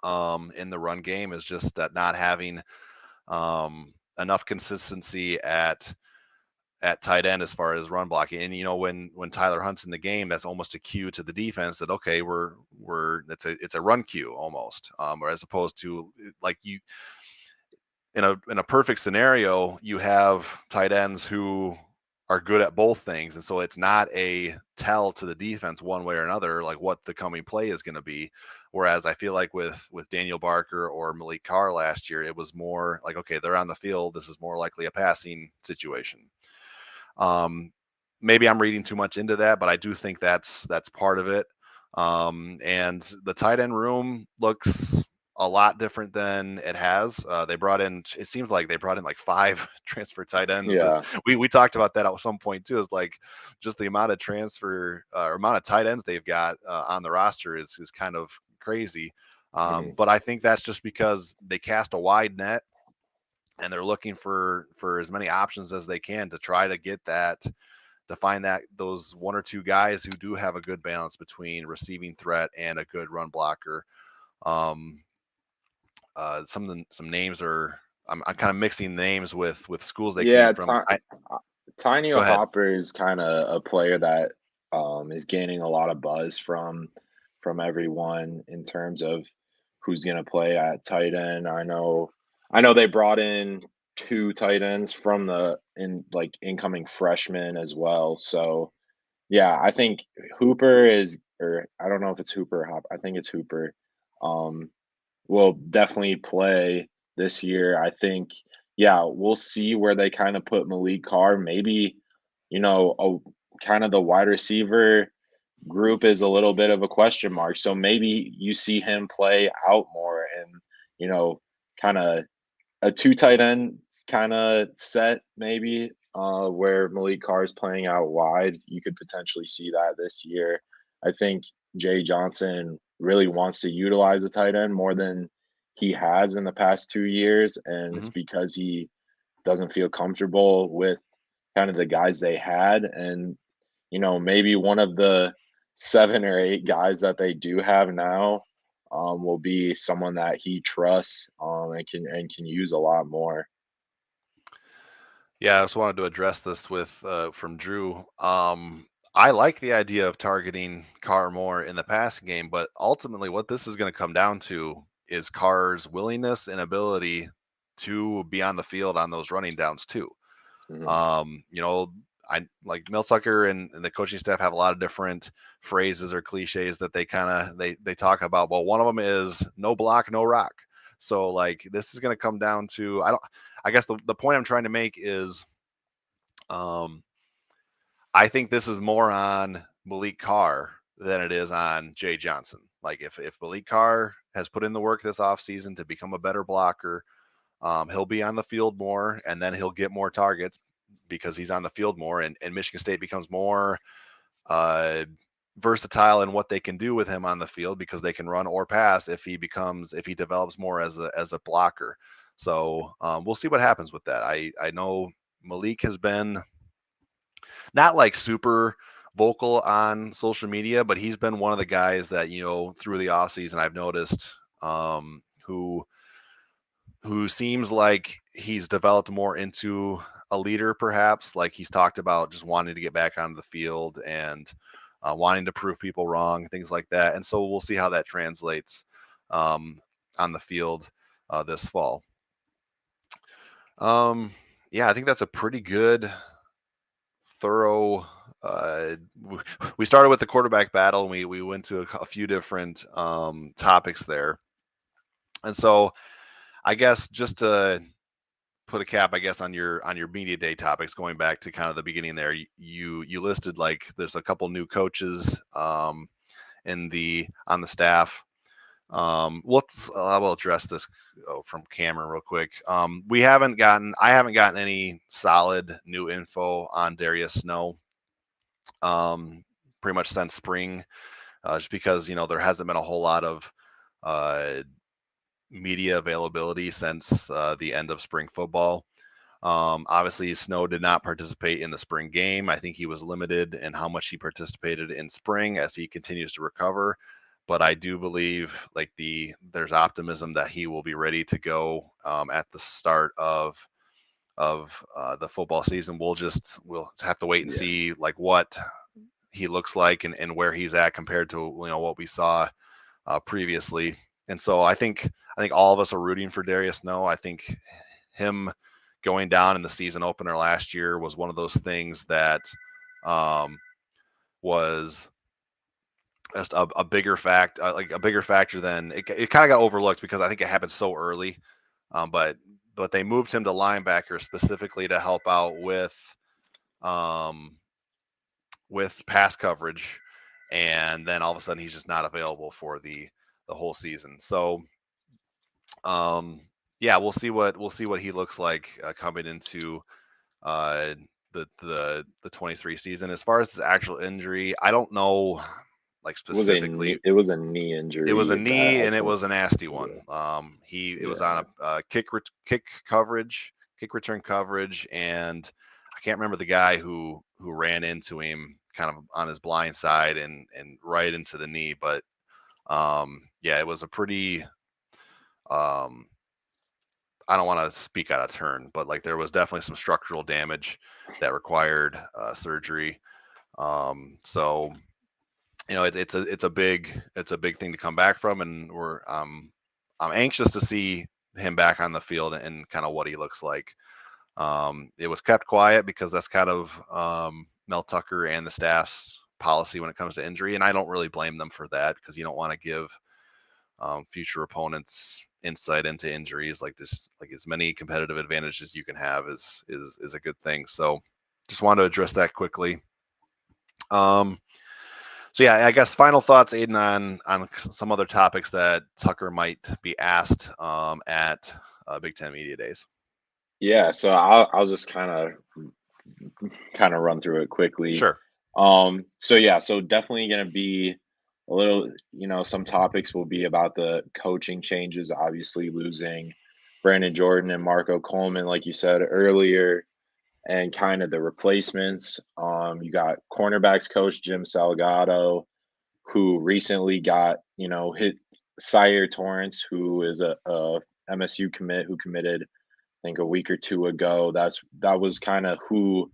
in the run game, is just that not having enough consistency at tight end as far as run blocking. And when Tyler Hunt's in the game, that's almost a cue to the defense that okay, we're it's a run cue almost, or as opposed to like you in a perfect scenario, you have tight ends who are good at both things, and so it's not a tell to the defense one way or another like what the coming play is going to be. Whereas I feel like with Daniel Barker or Malik Carr last year, it was more like okay, they're on the field, this is more likely a passing situation. um Maybe I'm reading too much into that, but I do think that's part of it. And the tight end room looks a lot different than it has. They brought in. It seems like they brought in like five transfer tight ends. This Yeah. we talked about that at some point too. Is like just the amount of transfer or amount of tight ends they've got on the roster is kind of crazy. Mhm. But I think that's just because they cast a wide net and they're looking for as many options as they can to try to get that to find that those one or two guys who do have a good balance between receiving threat and a good run blocker. Um, some names are I'm kind of mixing names with schools they came Yeah, from. Tiny Go ahead. Hopper is kind of a player that is gaining a lot of buzz from everyone in terms of who's going to play at tight end. I know they brought in two tight ends from the in like incoming freshmen as well. So yeah, I think Hooper is, or I don't know if it's Hooper or Hop. I think it's Hooper. Um, will definitely play this year. I think, yeah, we'll see where they kind of put Malik Carr. Maybe, kind of the wide receiver group is a little bit of a question mark. So maybe you see him play out more and, you know, kind of a two tight end kind of set maybe where Malik Carr is playing out wide. You could potentially see that this year. I think Jay Johnson really wants to utilize a tight end more than he has in the past 2 years, and it's Hmm. because he doesn't feel comfortable with kind of the guys they had, and maybe one of the 7 or 8 guys that they do have now will be someone that he trusts and can use a lot more. Yeah, I just wanted to address this with from Drew. I like the idea of targeting Carr more in the passing game, but ultimately, what this is going to come down to is Carr's willingness and ability to be on the field on those running downs too. Mhm. I like Mel Tucker and the coaching staff have a lot of different phrases or cliches that they talk about. Well, one of them is no block, no rock. So like this is going to come down to I guess the point I'm trying to make is um, I think this is more on Malik Carr than it is on Jay Johnson. Like if Malik Carr has put in the work this offseason to become a better blocker, he'll be on the field more, and then he'll get more targets because he's on the field more, and Michigan State becomes more uh, versatile in what they can do with him on the field because they can run or pass if he develops more as a blocker. So we'll see what happens with that. I know Malik has been not like super vocal on social media, but he's been one of the guys that through the offseason I've noticed who seems like he's developed more into a leader, perhaps. Like he's talked about just wanting to get back onto the field and wanting to prove people wrong, things like that. And so we'll see how that translates um, on the field this fall. Um, yeah, I think that's a pretty good, thorough. Uh, we started with the quarterback battle, and we went to a few different topics there. And so I guess just to put a cap, I guess, on your media day topics, going back to kind of the beginning there. You listed like there's a couple new coaches in the on the staff. I will address this from Cameron real quick. I haven't gotten any solid new info on Darius Snow. Pretty much since spring, just because there hasn't been a whole lot of uh, media availability since the end of spring football. Obviously, Snow did not participate in the spring game. I think he was limited in how much he participated in spring as he continues to recover. But I do believe there's optimism that he will be ready to go at the start of the football season. We'll have to wait and Yeah. see like what he looks like and where he's at compared to what we saw previously. And so I think all of us are rooting for Darius Snow. I think him going down in the season opener last year was one of those things that um, was just a bigger like a bigger factor than it kind of got overlooked because I think it happened so early. But they moved him to linebacker specifically to help out um, with pass coverage, and then all of a sudden he's just not available for the whole season. So um, yeah, we'll see what he looks like coming into uh, the 23 season. As far as his actual injury, I don't know like specifically. It was a knee It was a injury that knee I and it think. was a nasty one. Yeah. It was on Yeah. a kick coverage, kick return coverage, and I can't remember the guy who ran into him kind of on his blind side and right into the knee. But yeah, it was a pretty um, I don't want to speak out of turn, but like there was definitely some structural damage that required surgery. So it's a big thing to come back from, and I'm anxious to see him back on the field and kind of what he looks like. It was kept quiet because that's kind of Mel Tucker and the staff's policy when it comes to injury, and I don't really blame them for that because you don't want to give future opponents insight into injuries like this, like as many competitive advantages you can have is a good thing. So just wanted to address that quickly. So yeah, I guess final thoughts, Aiden, on some other topics that Tucker might be asked at Big Ten Media Days. Yeah, so I'll just kind of run through it quickly. Sure. So yeah, so definitely going to be a little, some topics will be about the coaching changes, obviously losing Brandon Jordan and Marco Coleman, like you said earlier, and kind of the replacements. You got cornerbacks coach Jim Salgado, who recently got, hit Sire Torrance, who is a MSU commit who committed, I think, a week or two ago. That was kind of who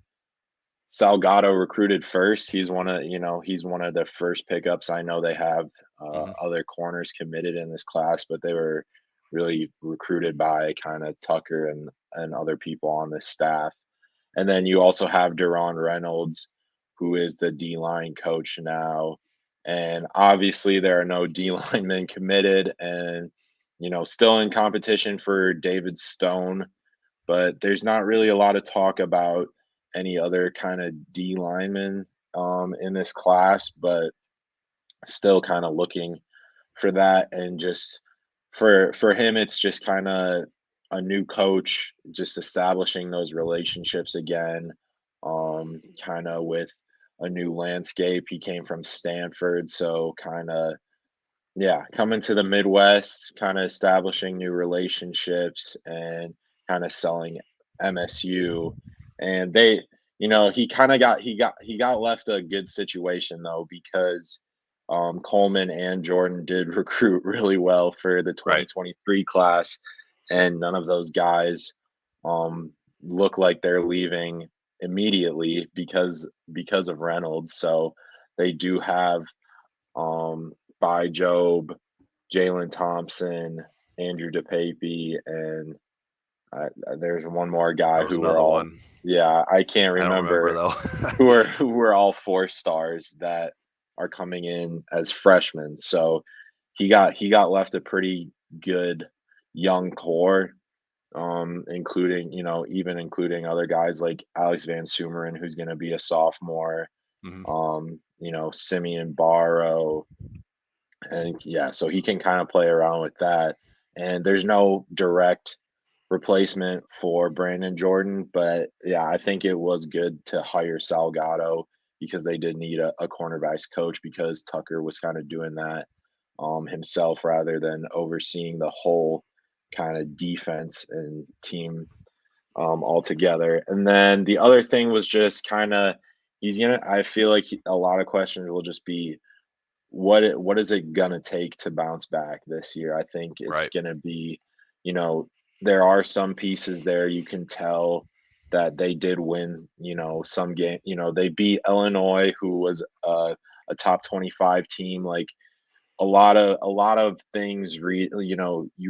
Salgado recruited first. He's one of the first pickups. I know they have Mm-hmm. other corners committed in this class, but they were really recruited by kind of Tucker and other people on this staff. And then you also have Deron Reynolds, who is the D line coach now. And obviously, there are no D linemen committed, and still in competition for David Stone. But there's not really a lot of talk about any other kind of D linemen in this class, but still kind of looking for that. And just for him, it's just kind of a new coach, just establishing those relationships again, kind of with a new landscape. He came from Stanford, so kind of, yeah, coming to the Midwest, kind of establishing new relationships and kind of selling MSU. And he got left a good situation though, because Coleman and Jordan did recruit really well for the Right. 2023 class, and none of those guys um, look like they're leaving immediately because of Reynolds. So they do have By Job, Jalen Thompson, Andrew DePape, and there's one more guy There was who were another all, one. yeah, I can't I don't remember remember though. who were all 4 stars that are coming in as freshmen. So he got left a pretty good young core, including, even including other guys like Alex Van Sumeren, who's going to be a sophomore, Mm-hmm. Simeon Barrow, and yeah, so he can kind of play around with that. And there's no direct replacement for Brandon Jordan, but yeah, I think it was good to hire Salgado because they did need a cornerbacks coach, because Tucker was kind of doing that himself rather than overseeing the whole kind of defense and team altogether. And then the other thing was just kind of, I feel like a lot of questions will just be, what is it gonna take to bounce back this year? I think it's Right. gonna be, you know, there are some pieces there you can tell that they did win, some game. They beat Illinois, who was a top 25 team. Like a lot of things you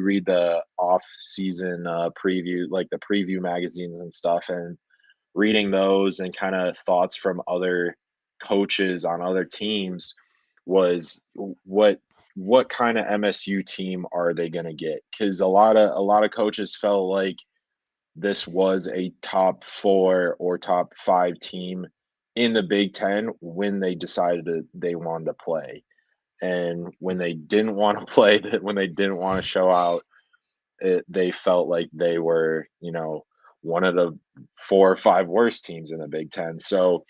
read the off season preview, like the preview magazines and stuff, and reading those and kind of thoughts from other coaches on other teams was, what kind of MSU team are they going to get? Because a lot of coaches felt like this was a top 4 or top 5 team in the Big Ten when they decided they wanted to play, and when they didn't want to play, that when they didn't want to show out, they felt like they were, one of the 4 or 5 worst teams in the Big Ten. So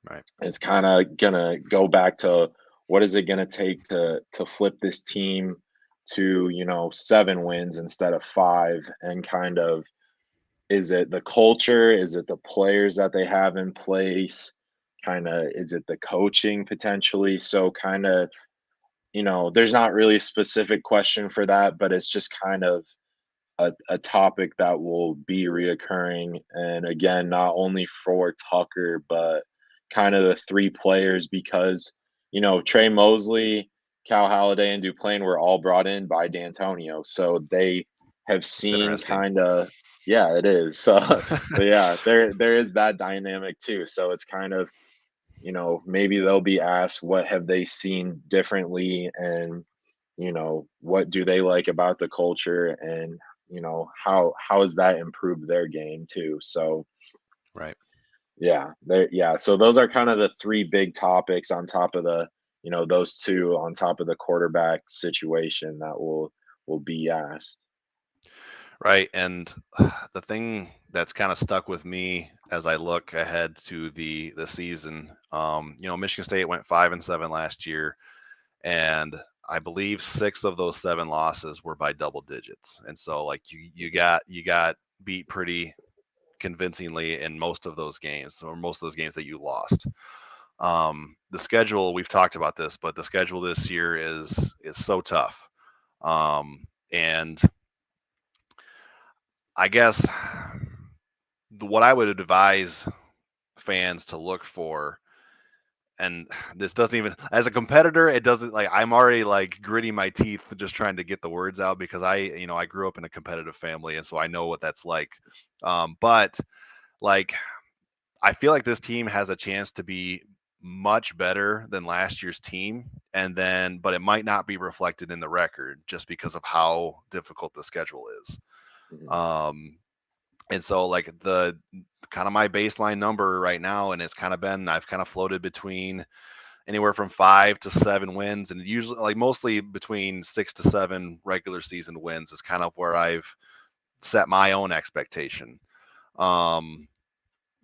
Right. it's kind of gonna go back to, what is it gonna take to flip this team to, 7 wins instead of 5, and kind of, is it the culture? Is it the players that they have in place? Kind of, is it the coaching potentially? So kind of, there's not really a specific question for that, but it's just kind of a topic that will be reoccurring. And again, not only for Tucker, but kind of the 3 players, because, Trey Mosley, Cal Halliday, and Duplain were all brought in by D'Antonio. So they have It's seen interesting. kind of, yeah, it is. So yeah, there is that dynamic too. So it's kind of, maybe they'll be asked what have they seen differently, and what do they like about the culture, and how has that improved their game too. So Right. so those are kind of the three big topics on top of those two on top of the quarterback situation that will be asked. Right. And the thing that's kind of stuck with me as I look ahead to the season, Michigan State went 5-7 last year, and I believe 6 of those 7 losses were by double digits. And so like you got beat pretty convincingly in most of those games, or most of those games that you lost. The schedule, we've talked about this, but the schedule this year is so tough. And I guess what I would advise fans to look for, and this doesn't even, as a competitor, it doesn't, like, I'm already like gritting my teeth just trying to get the words out, because I grew up in a competitive family, and so I know what that's like. But like, I feel like this team has a chance to be much better than last year's team, but it might not be reflected in the record just because of how difficult the schedule is. Mhm. Um, and so like the kind of my baseline number right now, and I've kind of floated between anywhere from 5 to 7 wins, and usually like mostly between 6 to 7 regular season wins is kind of where I've set my own expectation. Um,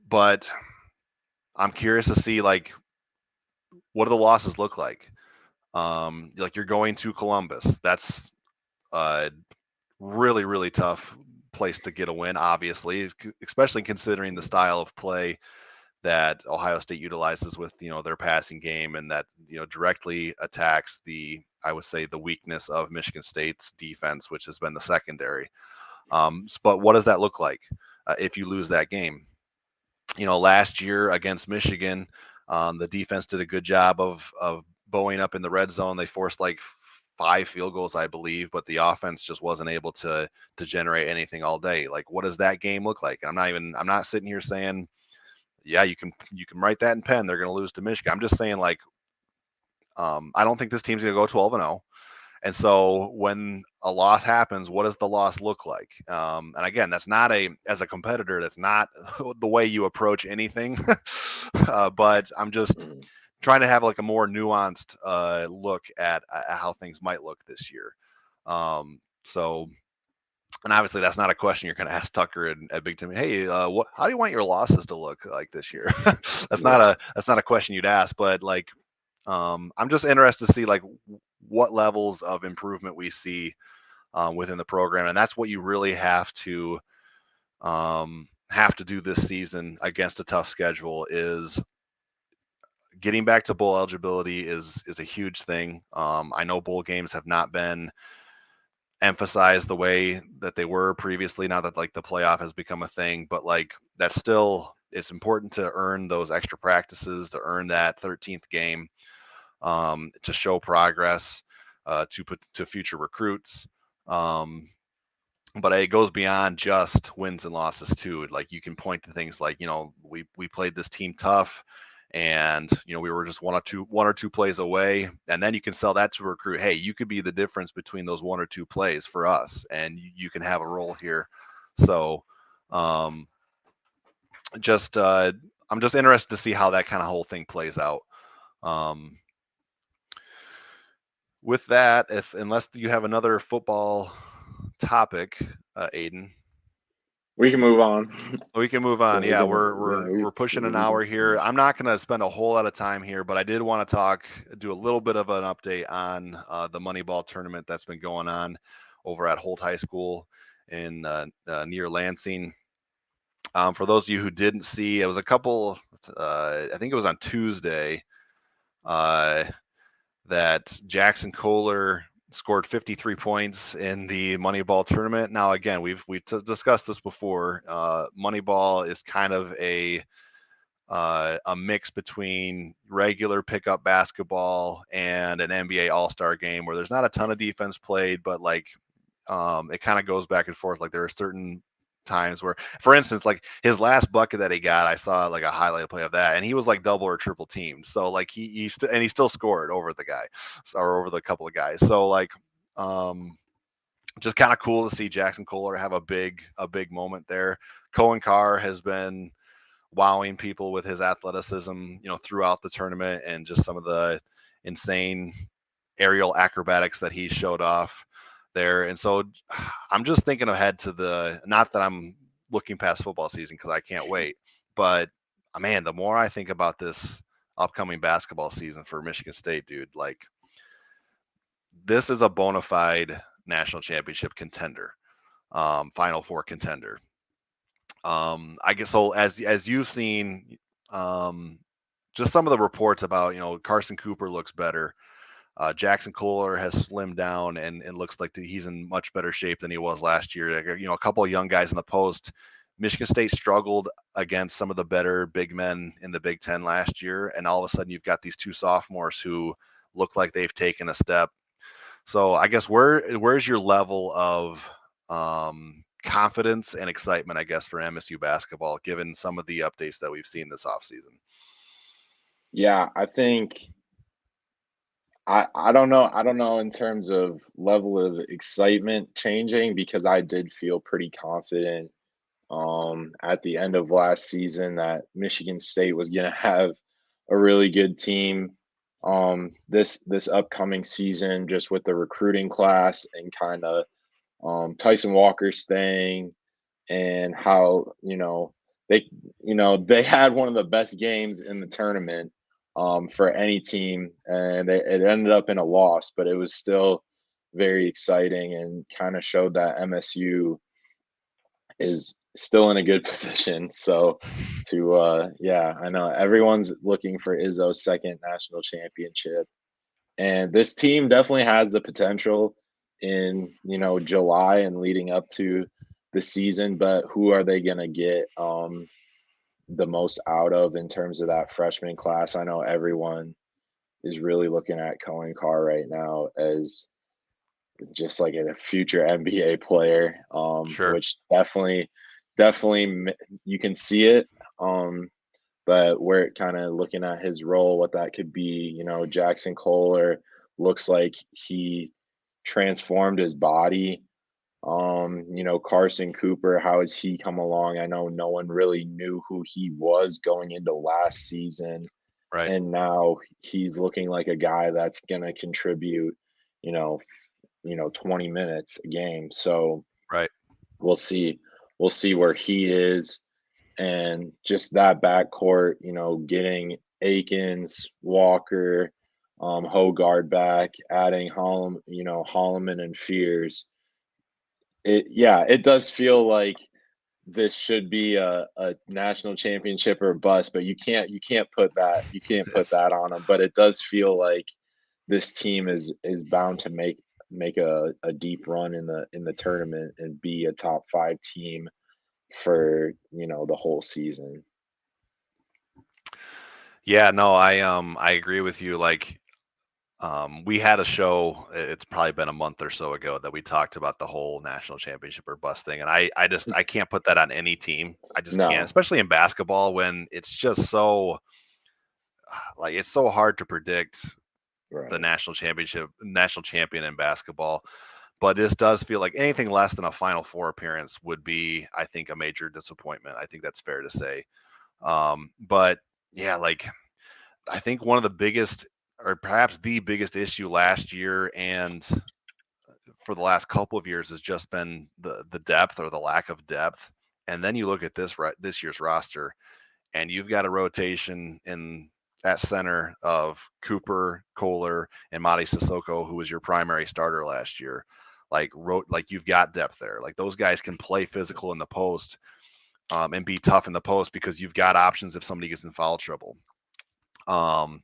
but I'm curious to see, like, what do the losses look like? Like, you're going to Columbus. That's a really, really tough place to get a win, obviously, especially considering the style of play that Ohio State utilizes with, their passing game, and that, directly attacks I would say, the weakness of Michigan State's defense, which has been the secondary. But what does that look like if you lose that game? Last year against Michigan, the defense did a good job of bowing up in the red zone. They forced like 5 field goals, I believe, but the offense just wasn't able to generate anything all day. Like, what does that game look like? I'm not sitting here saying, yeah, you can write that in pen, they're going to lose to Michigan. I'm just saying, like, I don't think this team's going to go 12-0. And so when a loss happens, what does the loss look like? And again, that's not as a competitor, that's not the way you approach anything. But I'm just Mhm. trying to have like a more nuanced look at how things might look this year. So, and obviously that's not a question you're going to ask Tucker at Big Ten. Hey, how do you want your losses to look like this year? Yeah. That's not a question you'd ask, but like, I'm just interested to see like what levels of improvement we see within the program, and that's what you really have to do this season against a tough schedule. Is getting back to bowl eligibility is a huge thing. I know bowl games have not been emphasized the way that they were previously, now that like the playoff has become a thing, but like that's still, it's important to earn those extra practices, to earn that 13th game, to show progress, to put to future recruits. Um, but it goes beyond just wins and losses too. Like, you can point to things like, we played this team tough, and we were just one or two plays away, and then you can sell that to a recruit. Hey, you could be the difference between those one or two plays for us, and you can have a role here. So, um, just I'm just interested to see how that kind of whole thing plays out. Um, with that, if unless you have another football topic, Aiden, We can move on. we can move on. we Yeah, can we're yeah we're we're pushing an we can hour here. I'm not going to spend a whole lot of time here, but I did want to do a little bit of an update on the Moneyball tournament that's been going on over at Holt High School in near Lansing. For those of you who didn't see, it was a couple. I think it was on Tuesday. Uh, that Jackson Kohler scored 53 points in the Moneyball tournament. Now, again, we've discussed this before. Moneyball is kind of a mix between regular pickup basketball and an NBA All-Star game, where there's not a ton of defense played, but like, it kind of goes back and forth. Like, there are certain times where, for instance, like his last bucket that he got, I saw like a highlight play of that, and he was like double or triple teamed. So like he still scored over the guy, or over the couple of guys. So like, um, just kind of cool to see Jackson Kohler have a big moment there. Cohen Carr has been wowing people with his athleticism, throughout the tournament, and just some of the insane aerial acrobatics that he showed off there. And so I'm just thinking ahead to not that I'm looking past football season because I can't wait, but man, the more I think about this upcoming basketball season for Michigan State, dude, like this is a bona fide national championship contender, Final Four contender. I guess so. As you've seen, um, just some of the reports about, Carson Cooper looks better. Jackson Kohler has slimmed down and looks like he's in much better shape than he was last year. A couple of young guys in the post. Michigan State struggled against some of the better big men in the Big Ten last year, and all of a sudden you've got these two sophomores who look like they've taken a step. So I guess where's your level of confidence and excitement, I guess, for MSU basketball, given some of the updates that we've seen this offseason? Yeah, I think I don't know. I don't know in terms of level of excitement changing because I did feel pretty confident at the end of last season that Michigan State was going to have a really good team this upcoming season, just with the recruiting class and kind of Tyson Walker staying, and how they they had one of the best games in the tournament for any team, and it ended up in a loss, but it was still very exciting and kind of showed that MSU is still in a good position. So yeah, I know everyone's looking for Izzo's second national championship. And this team definitely has the potential in, July and leading up to the season, but who are they gonna get the most out of in terms of that freshman class? I know everyone is really looking at Cohen Carr right now as just like a future NBA player, Sure. which definitely you can see it. But we're kind of looking at his role, what that could be. Jackson Kohler looks like he transformed his body. Carson Cooper, how has he come along? I know no one really knew who he was going into last season, Right. and now he's looking like a guy that's going to contribute, you know, 20 minutes a game. So Right. we'll see. We'll see where he is, and just that backcourt, getting Akins, Walker, Hogard back, adding Holloman and Fears. It does feel like this should be a national championship or bust, but you can't put It's that on them. But it does feel like this team is bound to make a deep run in the tournament and be a top five team for the whole season. Yeah, no, I agree with you. Like, we had a show, it's probably been a month or so ago, that we talked about the whole national championship or bust thing. And I can't put that on any team. I just can't, No, especially in basketball when it's just so, like, it's so hard to predict the right. national champion in basketball. But this does feel like anything less than a Final Four appearance would be, I think, a major disappointment. I think that's fair to say. But yeah, like, I think one of the biggest, or perhaps the biggest issue last year and for the last couple of years has just been the depth, or the lack of depth. And then you look at this year's roster, and you've got a rotation in at center of Cooper, Kohler, and Madi Sissoko, who was your primary starter last year. Like you've got depth there. Like those guys can play physical in the post, and be tough in the post because you've got options if somebody gets in foul trouble. Um,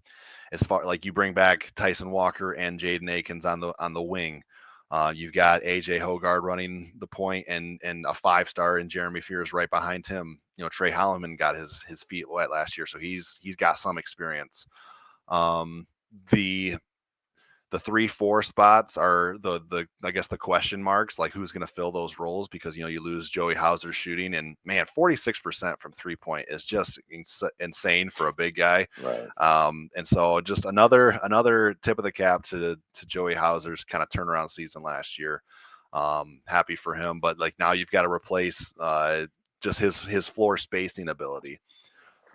as far like you bring back Tyson Walker and Jaden Akins on the wing. You've got AJ Hogard running the point, and a 5-star in Jeremy Fears right behind him. Trey Holloman got his feet wet last year, so he's got some experience. Um, the the 3-4 spots are the I guess the question marks, like who's going to fill those roles, because you lose Joey Hauser's shooting, and man, 46% from 3-point is just insane for a big guy. Right. And so just another tip of the cap to Joey Hauser's kind of turnaround season last year. Happy for him, but like now you've got to replace just his floor spacing ability.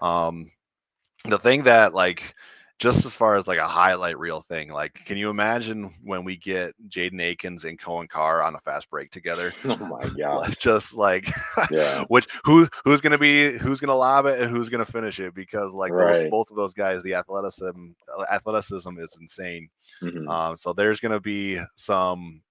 The thing that, like, just as far as like a highlight reel thing, like, can you imagine when we get Jaden Akins and Cohen Carr on a fast break together? Oh my gosh. Just like, Yeah. who's gonna lob it and who's gonna finish it? Because like Right. both of those guys, the athleticism is insane. Hmm. So there's gonna be some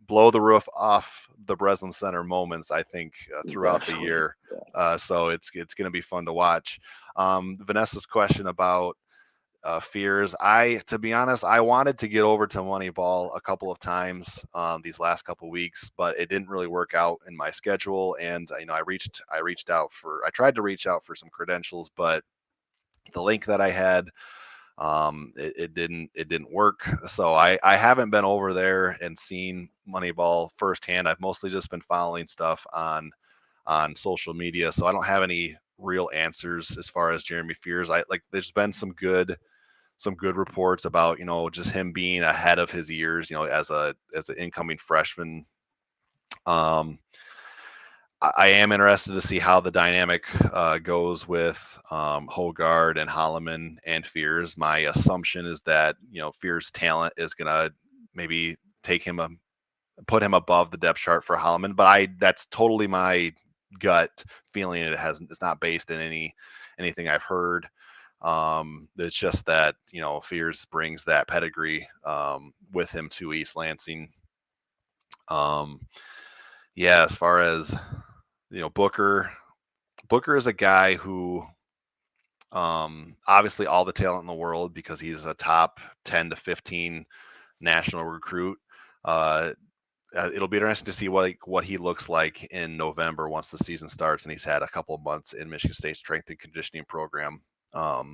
blow the roof off the Breslin Center moments, I think, throughout the Definitely. year. Yeah. So it's going to be fun to watch. Vanessa's question about fears. To be honest, I wanted to get over to Moneyball a couple of times these last couple of weeks, but it didn't really work out in my schedule. And I tried to reach out for some credentials, but the link that I had, it didn't work. So I haven't been over there and seen Moneyball firsthand. I've mostly just been following stuff on social media, so I don't have any real answers as far as Jeremy Fears. There's been some good reports about just him being ahead of his years, as an incoming freshman. um I am interested to see how the dynamic goes with Hogard and Holloman and Fears. My assumption is that Fears' talent is gonna maybe put him above the depth chart for Holloman, but that's totally my gut feeling. It's not based in anything I've heard. It's just that Fears brings that pedigree with him to East Lansing. Um, yeah, as far as Booker is a guy who, obviously all the talent in the world, because he's a top 10 to 15 national recruit. Uh, it'll be interesting to see what he looks like in November once the season starts and he's had a couple of months in Michigan State's strength and conditioning program. But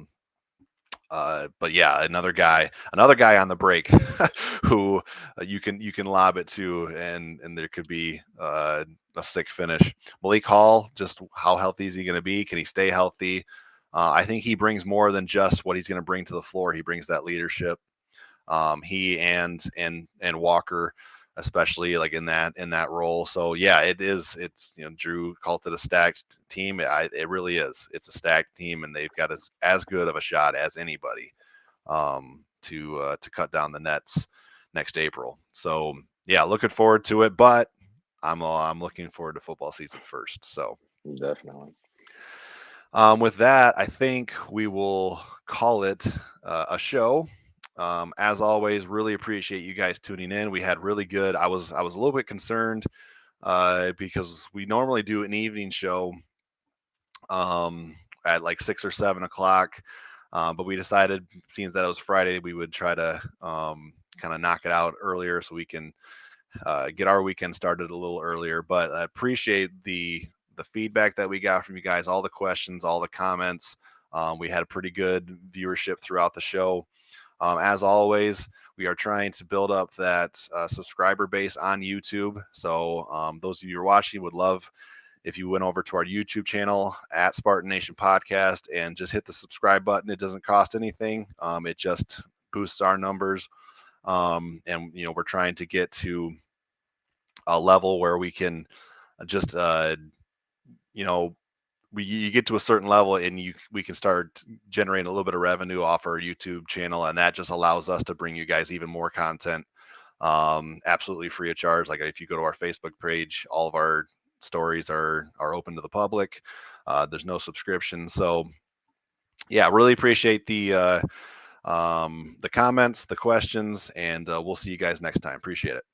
yeah, another guy on the break who you can lob it to, and there could be a sick finish. Malik Hall, just how healthy is he going to be? Can he stay healthy? I think he brings more than just what he's going to bring to the floor. He brings that leadership. He and Walker, especially like in that role. So yeah, it's Drew called it a stacked team. It really is. It's a stacked team, and they've got as good of a shot as anybody to cut down the nets next April. So yeah, looking forward to it. But I'm looking forward to football season first. So Definitely. with that, I think we will call it a show. As always, really appreciate you guys tuning in. We had really good. I was a little bit concerned because we normally do an evening show at like 6 or 7 o'clock, but we decided, seeing that it was Friday, we would try to kind of knock it out earlier so we can get our weekend started a little earlier. But I appreciate the feedback that we got from you guys, all the questions, all the comments. We had a pretty good viewership throughout the show. As always, we are trying to build up that subscriber base on YouTube. So those of you who are watching would love if you went over to our YouTube channel at Spartan Nation Podcast and just hit the subscribe button. It doesn't cost anything. It just boosts our numbers. And we're trying to get to a level where we can just you get to a certain level and we can start generating a little bit of revenue off our YouTube channel, and that just allows us to bring you guys even more content absolutely free of charge. Like if you go to our Facebook page, all of our stories are open to the public. There's no subscription. So yeah, really appreciate the comments, the questions, and we'll see you guys next time. Appreciate it.